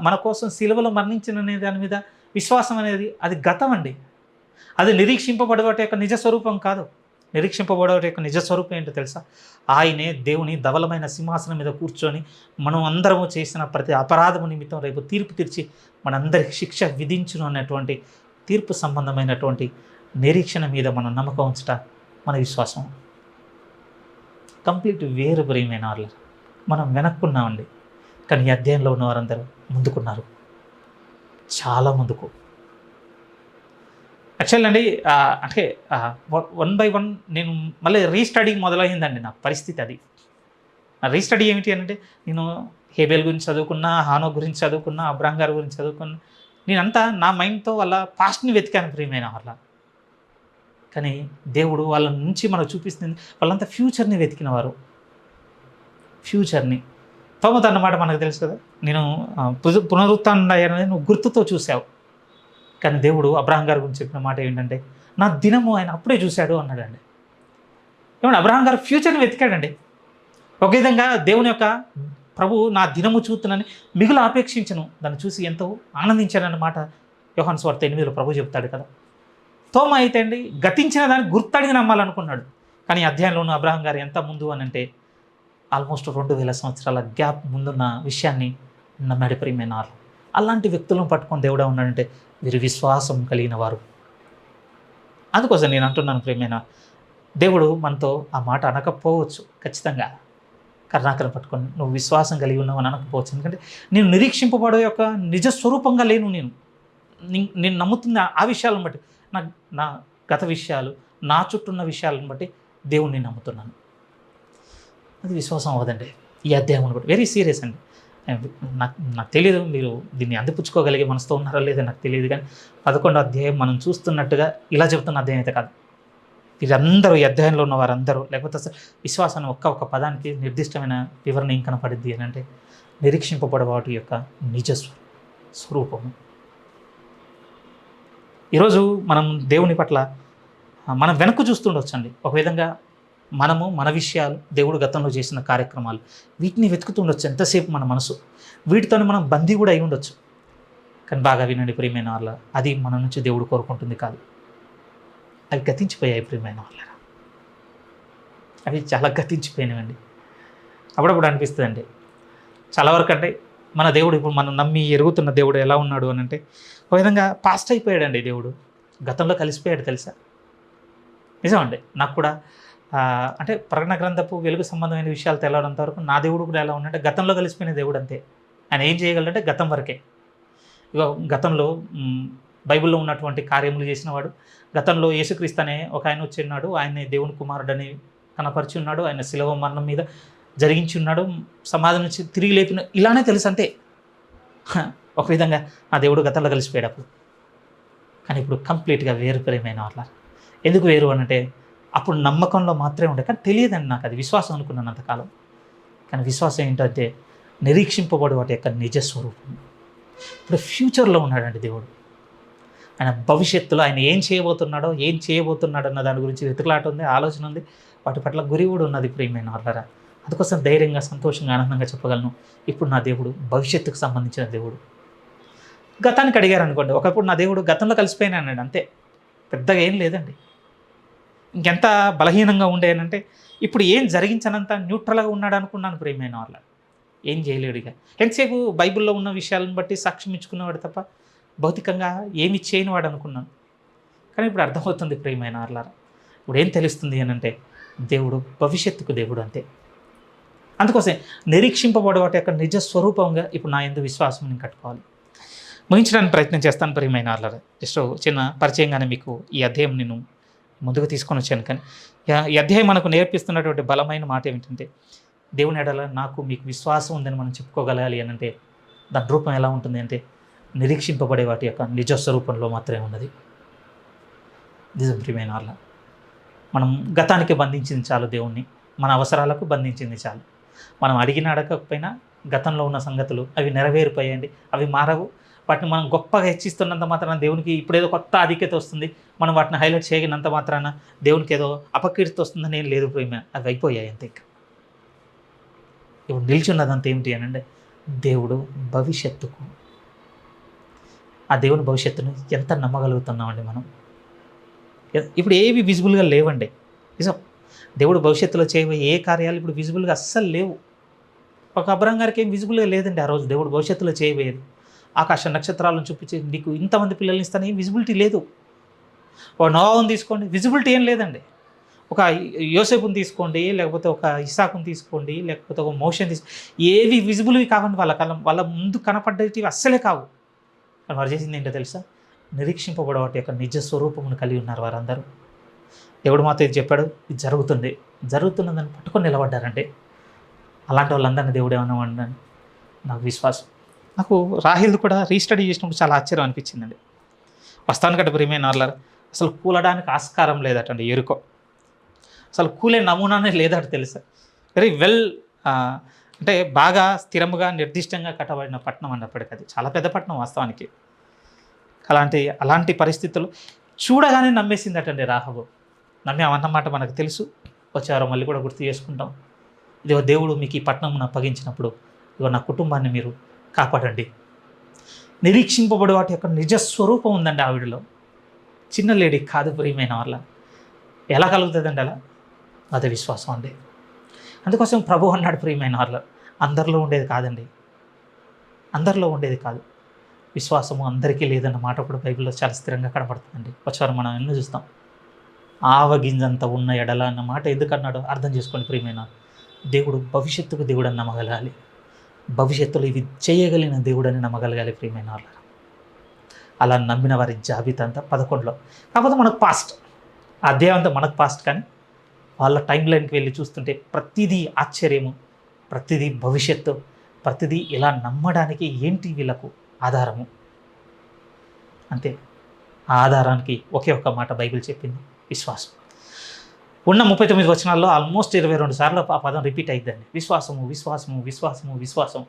Speaker 1: మన కోసం సిలువలో మరణించిన దాని మీద విశ్వాసం అనేది అది గతం అండి. అది నిరీక్షింపబడే వాటి యొక్క నిజ స్వరూపం కాదు. నిరీక్షింపబడే వాటి యొక్క నిజ స్వరూపం ఏంటో తెలుసా? ఆయనే దేవుని ధవలమైన సింహాసనం మీద కూర్చొని మనం అందరము చేసిన ప్రతి అపరాధము నిమిత్తం రేపు తీర్పు తీర్చి మనందరికి శిక్ష విధించును అన్నటువంటి తీర్పు సంబంధమైనటువంటి నిరీక్షణ మీద మనం నమ్మకం ఉంచట మన విశ్వాసం. కంప్లీట్ వేరు ప్రియమైన వాళ్ళు. మనం వెనక్కున్నామండి, కానీ ఈ అధ్యాయంలో ఉన్న వారందరూ ముందుకున్నారు, చాలా ముందుకు. యాక్చువల్ అండి అంటే 1 by 1 నేను మళ్ళీ రీస్టడీ మొదలైందండి నా పరిస్థితి. అది నా రీస్టడీ ఏమిటి అంటే నేను హేబేల్ గురించి చదువుకున్నా, హానో గురించి చదువుకున్నా, అబ్రాహం గారి గురించి చదువుకున్నా, నేనంతా నా మైండ్తో వాళ్ళ పాస్ట్ని వెతికాను ప్రియమైన వాళ్ళ. కానీ దేవుడు వాళ్ళ నుంచి మనకు చూపిస్తుంది వాళ్ళంతా ఫ్యూచర్ని వెతికినవారు. ఫ్యూచర్ని తోమత అన్నమాట మనకు తెలుసు కదా, నేను పునరుత్థానుడయ్యానని నువ్వు గుర్తుతో చూసావు. కానీ దేవుడు అబ్రాహం గారి గురించి చెప్పిన మాట ఏంటంటే నా దినము ఆయన అప్పుడే చూశాడు అన్నాడండి. ఏమన్నా అబ్రాహం గారు ఫ్యూచర్ని వెతికాడండి. ఒక విధంగా దేవుని యొక్క ప్రభు నా దినము చూస్తున్నని మిగులు ఆపేక్షించను, దాన్ని చూసి ఎంతో ఆనందించానన్నమాట యోహాను సువార్త 8లో ప్రభు చెప్తాడు కదా. తోమ అయితే అండి గతించిన దాన్ని గుర్తడిగి నమ్మాలనుకున్నాడు. కానీ అధ్యాయంలో ఉన్న అబ్రాహం గారు ఎంత ముందు అని అంటే ఆల్మోస్ట్ 2000 సంవత్సరాల గ్యాప్ ముందున్న విషయాన్ని నమ్మాడు ప్రియమైన వాళ్ళు. అలాంటి వ్యక్తులను పట్టుకొని దేవుడా ఉన్నాడంటే వీరు విశ్వాసం కలిగిన వారు. అందుకోసం నేను అంటున్నాను ప్రియమైన, దేవుడు మనతో ఆ మాట అనకపోవచ్చు ఖచ్చితంగా, కరుణాకరం పట్టుకొని నువ్వు విశ్వాసం కలిగి ఉన్నావు అని అనకపోవచ్చు. ఎందుకంటే నేను నిరీక్షింపబడే యొక్క నిజ స్వరూపంగా లేను. నేను నమ్ముతున్న ఆ విషయాలను బట్టి, నా గత విషయాలు, నా చుట్టూ ఉన్న విషయాలను బట్టి దేవుణ్ణి నమ్ముతున్నాను. అది విశ్వాసం అవ్వదండి. ఈ అధ్యాయం బట్టి వెరీ సీరియస్ అండి. నాకు తెలియదు మీరు దీన్ని అందిపుచ్చుకోగలిగే మనసుతో ఉన్నారో లేదో నాకు తెలియదు, కానీ 11వ అధ్యాయం మనం చూస్తున్నట్టుగా ఇలా చెబుతున్న అధ్యాయం అయితే కాదు. వీరందరూ ఈ అధ్యాయంలో ఉన్న వారందరూ, లేకపోతే అసలు విశ్వాసాన్ని ఒక్క పదానికి నిర్దిష్టమైన వివరణ ఏం కనపడుద్ది అని అంటే నిరీక్షింపబడే వాటి యొక్క నిజ స్వరూపము. ఈరోజు మనం దేవుని పట్ల మనం వెనక్కు చూస్తుండొచ్చండి. ఒక విధంగా మనము మన విషయాలు, దేవుడు గతంలో చేసిన కార్యక్రమాలు, వీటిని వెతుకుతుండొచ్చు ఎంతసేపు మన మనసు. వీటితో మనం బందీ కూడా అయి ఉండొచ్చు. కానీ బాగా వినండి ప్రియమైన వాళ్ళ, అది మన నుంచి దేవుడు కోరుకుంటుంది కాదు. అవి గతించిపోయాయి ప్రియమైన వాళ్ళ. అవి చాలా గతించిపోయినాయండి. అప్పుడప్పుడు అనిపిస్తుందండి చాలా వరకు అంటే మన దేవుడు ఇప్పుడు మనం నమ్మి ఎరుగుతున్న దేవుడు ఎలా ఉన్నాడు అని అంటే ఒక విధంగా పాస్ట్ అయిపోయాడండి దేవుడు. గతంలో కలిసిపోయాడు తెలుసా? నిజమండి. నాకు కూడా అంటే ప్రకటన గ్రంథపు వెలుగు సంబంధమైన విషయాలు తెలవడంత వరకు నా దేవుడు కూడా ఎలా ఉన్నాడంటే గతంలో కలిసిపోయిన దేవుడు అంతే. ఆయన ఏం చేయగలడంటే గతం వరకే. ఇగో గతంలో బైబిల్లో ఉన్నటువంటి కార్యములు చేసినవాడు, గతంలో యేసుక్రీస్తు అనే ఒక ఆయన వచ్చి ఉన్నాడు, ఆయన్ని దేవుని కుమారుడని కనపరిచి ఉన్నాడు, ఆయన శిలువ మరణం మీద జరిగించి ఉన్నాడు, సమాధి నుంచి తిరిగి లేపిన, ఇలానే తెలుసు అంతే. ఒక విధంగా ఆ దేవుడు గతంలో కలిసిపోయాడు అప్పుడు. కానీ ఇప్పుడు కంప్లీట్గా వేరు ప్రేమైన వాళ్ళ. ఎందుకు వేరు అనంటే అప్పుడు నమ్మకంలో మాత్రమే ఉండే, కానీ తెలియదండి నాకు, అది విశ్వాసం అనుకున్నాను అంతకాలం. కానీ విశ్వాసం ఏంటంటే నిరీక్షింపబడి వాటి యొక్క నిజస్వరూపం. ఇప్పుడు ఫ్యూచర్లో ఉన్నాడండి దేవుడు. ఆయన భవిష్యత్తులో ఆయన ఏం చేయబోతున్నాడు అన్న దాని గురించి వెతుకులాట ఉంది, ఆలోచన ఉంది, వాటి పట్ల గురి కూడా ఉన్నది ప్రియమైన వాళ్ళరా. అందుకోసం ధైర్యంగా, సంతోషంగా, ఆనందంగా చెప్పగలను, ఇప్పుడు నా దేవుడు భవిష్యత్తుకు సంబంధించిన దేవుడు. గతానికి అడిగారు అనుకోండి, ఒకప్పుడు నా దేవుడు గతంలో కలిసిపోయినాడు అంతే, పెద్దగా ఏం లేదండి. ఇంకెంత బలహీనంగా ఉండేనంటే ఇప్పుడు ఏం జరిగించనంత న్యూట్రల్గా ఉన్నాడు అనుకున్నాను ప్రియమైన వాళ్ళ. ఏం చేయలేడుగా, ఎంతసేపు బైబిల్లో ఉన్న విషయాలను బట్టి సాక్ష్యం ఇచ్చుకునేవాడు తప్ప భౌతికంగా ఏమి చేయనివాడు అనుకున్నాను. కానీ ఇప్పుడు అర్థమవుతుంది ప్రియమైన వాళ్ళారా. ఇప్పుడు ఏం తెలుస్తుంది అని అంటే దేవుడు భవిష్యత్తుకు దేవుడు అంతే. అందుకోసం నిరీక్షింపబడే వాటి యొక్క నిజ స్వరూపంగా ఇప్పుడు నా యందు విశ్వాసం నేను కట్టుకోవాలి. ముగించడానికి ప్రయత్నం చేస్తాను ప్రియమైన వాళ్ళారా. జస్ట్ చిన్న పరిచయంగానే మీకు ఈ అధ్యాయం నేను ముందుకు తీసుకొని వచ్చాను. కానీ ఈ అధ్యాయం మనకు నేర్పిస్తున్నటువంటి బలమైన మాట ఏమిటంటే దేవుని ఎడల నాకు మీకు విశ్వాసం ఉందని మనం చెప్పుకోగలగాలి అని అంటే దాని రూపం ఎలా ఉంటుంది అంటే నిరీక్షింపబడే వాటి యొక్క నిజస్వరూపంలో మాత్రమే ఉన్నది. నిజం ప్రియమైన వాళ్ళ. మనం గతానికి బంధించింది చాలు దేవుణ్ణి, మన అవసరాలకు బంధించింది చాలు. మనం అడిగిన అడగకపోయినా గతంలో ఉన్న సంగతులు అవి నెరవేరిపోయాయండి, అవి మారవు. వాటిని మనం గొప్పగా హెచ్చిస్తున్నంత మాత్రాన దేవునికి ఇప్పుడేదో కొత్త ఆధిక్యత వస్తుంది, మనం వాటిని హైలైట్ చేయగినంత మాత్రాన దేవునికి ఏదో అపకీర్తి వస్తుందని ఏం లేదు ప్రేమ. అవి అయిపోయాయి అంతే. ఇప్పుడు నిల్చున్నదంతా ఏమిటి అని అంటే దేవుడు భవిష్యత్తుకు, ఆ దేవుని భవిష్యత్తును ఎంత నమ్మగలుగుతున్నామండి మనం. ఇప్పుడు ఏవి విజిబుల్గా లేవండి. నిజం, దేవుడు భవిష్యత్తులో చేయబోయే ఏ కార్యాలు ఇప్పుడు విజిబుల్గా అస్సలు లేవు. ఒక అబ్రహం గారికి ఏం విజిబుల్గా లేదండి ఆ రోజు దేవుడు భవిష్యత్తులో చేయబోయేది. ఆకాశ నక్షత్రాలను చూపించి నీకు ఇంతమంది పిల్లల్ని ఇస్తాను, ఏం విజిబిలిటీ లేదు. ఒక నోవాహుని తీసుకోండి, విజిబిలిటీ ఏం లేదండి. ఒక యోసేపుని తీసుకోండి, లేకపోతే ఒక ఇస్సాకుని తీసుకోండి, లేకపోతే ఒక మోషన్ ఏవి విజిబుల్వి కావండి. వాళ్ళ ముందు కనపడ్డవి అస్సలే కావు. కానీ వారు చేసింది ఏంటో తెలుసా? నిరీక్షింపబడే వాటి యొక్క నిజ స్వరూపమును కలిగి ఉన్నారు వారందరూ. దేవుడు మాతో ఇది చెప్పాడు, ఇది జరుగుతున్నదని పట్టుకొని నిలబడ్డారంటే అలాంటి వాళ్ళందరినీ దేవుడు ఏమన్నా ఉండని నాకు విశ్వాసం. నాకు రాహిల్ కూడా రీస్టడీ చేసినప్పుడు చాలా ఆశ్చర్యం అనిపించిందండి. వస్తానికంటే ప్రియమైన వాళ్ళ అసలు కూలడానికి ఆస్కారం లేదటండి. ఎరుకో అసలు కూలే నమూనానే లేదట తెలుసా. వెరీ వెల్ అంటే బాగా స్థిరముగా నిర్దిష్టంగా కట్టబడిన పట్టణం అన్నప్పటికీ అది చాలా పెద్ద పట్టణం వాస్తవానికి. అలాంటి పరిస్థితులు చూడగానే నమ్మేసిందటండి రాహబు. నమ్మేమన్నమాట మనకు తెలుసు. వచ్చారో మళ్ళీ కూడా గుర్తు చేసుకుంటాం. ఇదిగో దేవుడు మీకు ఈ పట్టణం అప్పగించినప్పుడు ఇదిగో నా కుటుంబాన్ని మీరు కాపాడండి. నిరీక్షింపబడే వాటి యొక్క నిజస్వరూపం ఉందండి ఆవిడలో. చిన్న లేడీ కాదు ప్రియమైన వాళ్ళ. ఎలా కలుగుతుందండి అలా? అదే విశ్వాసం అండి. అందుకోసం ప్రభు అన్నాడు ప్రియమైన వాళ్ళ, అందరిలో ఉండేది కాదండి, అందరిలో ఉండేది కాదు. విశ్వాసము అందరికీ లేదన్న మాట కూడా బైబిల్లో చాలా స్థిరంగా కనబడుతుందండి. వచ్చారు మనం ఎన్నో చూస్తాం. ఆవగింజంత ఉన్న ఎడల అన్న మాట ఎందుకన్నాడో అర్థం చేసుకోండి ప్రియమైన. దేవుడు భవిష్యత్తుకు దేవుడు అని నమ్మగలగాలి, భవిష్యత్తులో ఇవి చేయగలిగిన దేవుడు అని నమ్మగలగాలి ప్రియమైన వాళ్ళ. అలా నమ్మిన వారి జాబితా అంతా 11లో. కాకపోతే మనకు పాస్ట్, ఆ అధ్యాయం అంతా మనకు పాస్ట్. కానీ వాళ్ళ టైం లైన్కి వెళ్ళి చూస్తుంటే ప్రతిదీ ఆశ్చర్యము, ప్రతిదీ భవిష్యత్తు, ప్రతిదీ ఇలా నమ్మడానికి ఏంటి వీళ్ళకు ఆధారము అంతే. ఆ ఆధారానికి ఒకే ఒక్క మాట బైబిల్ చెప్పింది, విశ్వాసం. ఉన్న 39 వచనాల్లో ఆల్మోస్ట్ 22 సార్లు ఆ పదం రిపీట్ అయిద్దండి. విశ్వాసము విశ్వాసము విశ్వాసము విశ్వాసం.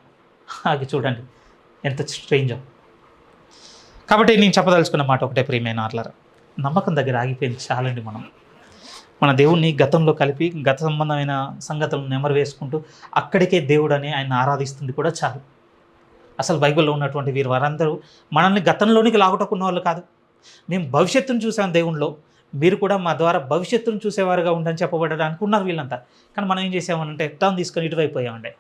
Speaker 1: అది చూడండి ఎంత స్ట్రేంజో. కాబట్టి నేను చెప్పదలుచుకున్న మాట ఒకటే ప్రియమైన వాళ్ళారా, నమ్మకం దగ్గర ఆగిపోయింది చాలండి. మన దేవుణ్ణి గతంలో కలిపి గత సంబంధమైన సంగతులను నెమరు వేసుకుంటూ అక్కడికే దేవుడు అని ఆయన ఆరాధిస్తుంది కూడా చాలు. అసలు బైబిల్లో ఉన్నటువంటి వారందరూ మనల్ని గతంలోనికి లాగుటకున్న వాళ్ళు కాదు. మేము భవిష్యత్తును చూసాం దేవుణ్ణిలో, మీరు కూడా మా ద్వారా భవిష్యత్తును చూసేవారుగా ఉండని చెప్పబడడానికి ఉన్నారు వీళ్ళంతా. కానీ మనం ఏం చేసామనంటే టర్న్ తీసుకొని ఇటువైపు పోయామండి.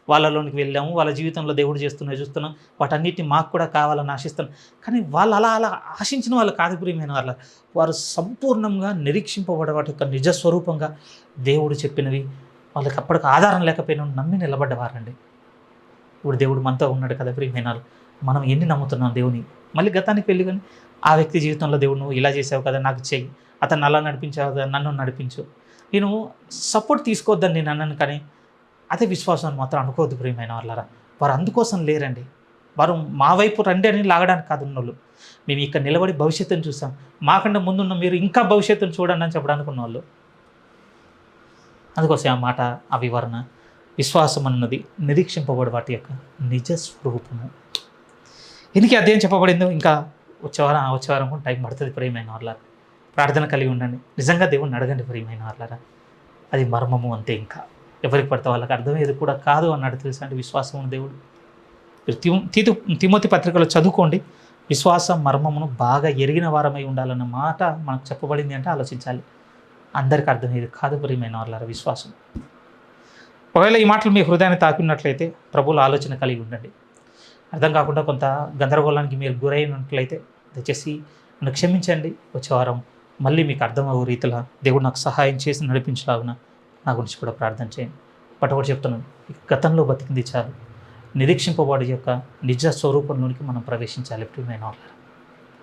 Speaker 1: వాళ్ళలోనికి వెళ్ళాము, వాళ్ళ జీవితంలో దేవుడు చేస్తున్నవి చూస్తున్నాం, వాటన్నిటిని మాకు కూడా కావాలని ఆశిస్తున్నాం. కానీ వాళ్ళు అలా అలా ఆశించిన వాళ్ళు కాదు ప్రియమైన వాళ్ళ, వారు సంపూర్ణంగా నిరీక్షింపబడే వాటి యొక్క నిజస్వరూపంగా దేవుడు చెప్పినవి వాళ్ళకి అప్పటికి ఆధారం లేకపోయినా నమ్మి నిలబడ్డవారండి. ఇప్పుడు దేవుడు మనతో ఉన్నాడు కదా ప్రియమైన వాళ్ళు, మనం ఎన్ని నమ్ముతున్నాం దేవుని. మళ్ళీ గతానికి వెళ్ళి కానీ ఆ వ్యక్తి జీవితంలో దేవుడు నువ్వు ఇలా చేసావు కదా, నాకు చెయ్యి, అతను అలా నడిపించావు కదా, నన్ను నడిపించు. నేను సపోర్ట్ తీసుకోవద్దని నేను అన్నాను, కానీ అదే విశ్వాసం అని మాత్రం అనుకోవద్దు ప్రియమైన వాళ్ళారా. వారు అందుకోసం లేరండి, వారు మా వైపు రండి అని లాగడానికి కాదు ఉన్నోళ్ళు. మేము ఇక్కడ నిలబడి భవిష్యత్తును చూసాం, మాకంటే ముందున్న మీరు ఇంకా భవిష్యత్తును చూడండి అని చెప్పడానికి ఉన్నవాళ్ళు. అందుకోసం ఆ మాట, ఆ వివరణ, విశ్వాసం అన్నది నిరీక్షింపబడి వాటి యొక్క నిజస్వరూపము. ఎందుకు అదేం చెప్పబడిందో ఇంకా వచ్చే వారం కూడా టైం పడుతుంది ప్రియమైన వాళ్ళారా. ప్రార్థన కలిగి ఉండండి, నిజంగా దేవుణ్ణి అడగండి ప్రియమైన వాళ్ళారా. అది మర్మము అంతే, ఇంకా ఎవరికి పడితే వాళ్ళకి అర్థమయ్యేది కూడా కాదు అన్నాడు తెలుసా అంటే విశ్వాసం ఉన్న దేవుడు. తిమోతి పత్రికలో చదువుకోండి, విశ్వాస మర్మమును బాగా ఎరిగిన వారమై ఉండాలన్న మాట మనకు చెప్పబడింది అంటే ఆలోచించాలి. అందరికీ అర్థమయ్యేది కాదు ప్రియమైన వాళ్ళారా విశ్వాసం. ఒకవేళ ఈ మాటలు మీ హృదయాన్ని తాకినట్లయితే ప్రభువుల ఆలోచన కలిగి ఉండండి. అర్థం కాకుండా కొంత గందరగోళానికి మీరు గురైనట్లయితే దయచేసి నన్ను క్షమించండి. వచ్చే వారం మళ్ళీ మీకు అర్థమయ్యే రీతిలో దేవుడు నాకు సహాయం చేసి నడిపించలాగున నా గురించి కూడా ప్రార్థన చేయండి. బట్ ఒకటి చెప్తున్నాను, గతంలో బతికింది చాలు, నిరీక్షింపబడి యొక్క నిజ స్వరూపంలోనికి మనం ప్రవేశించాలి ప్రియమైన వాళ్ళారా.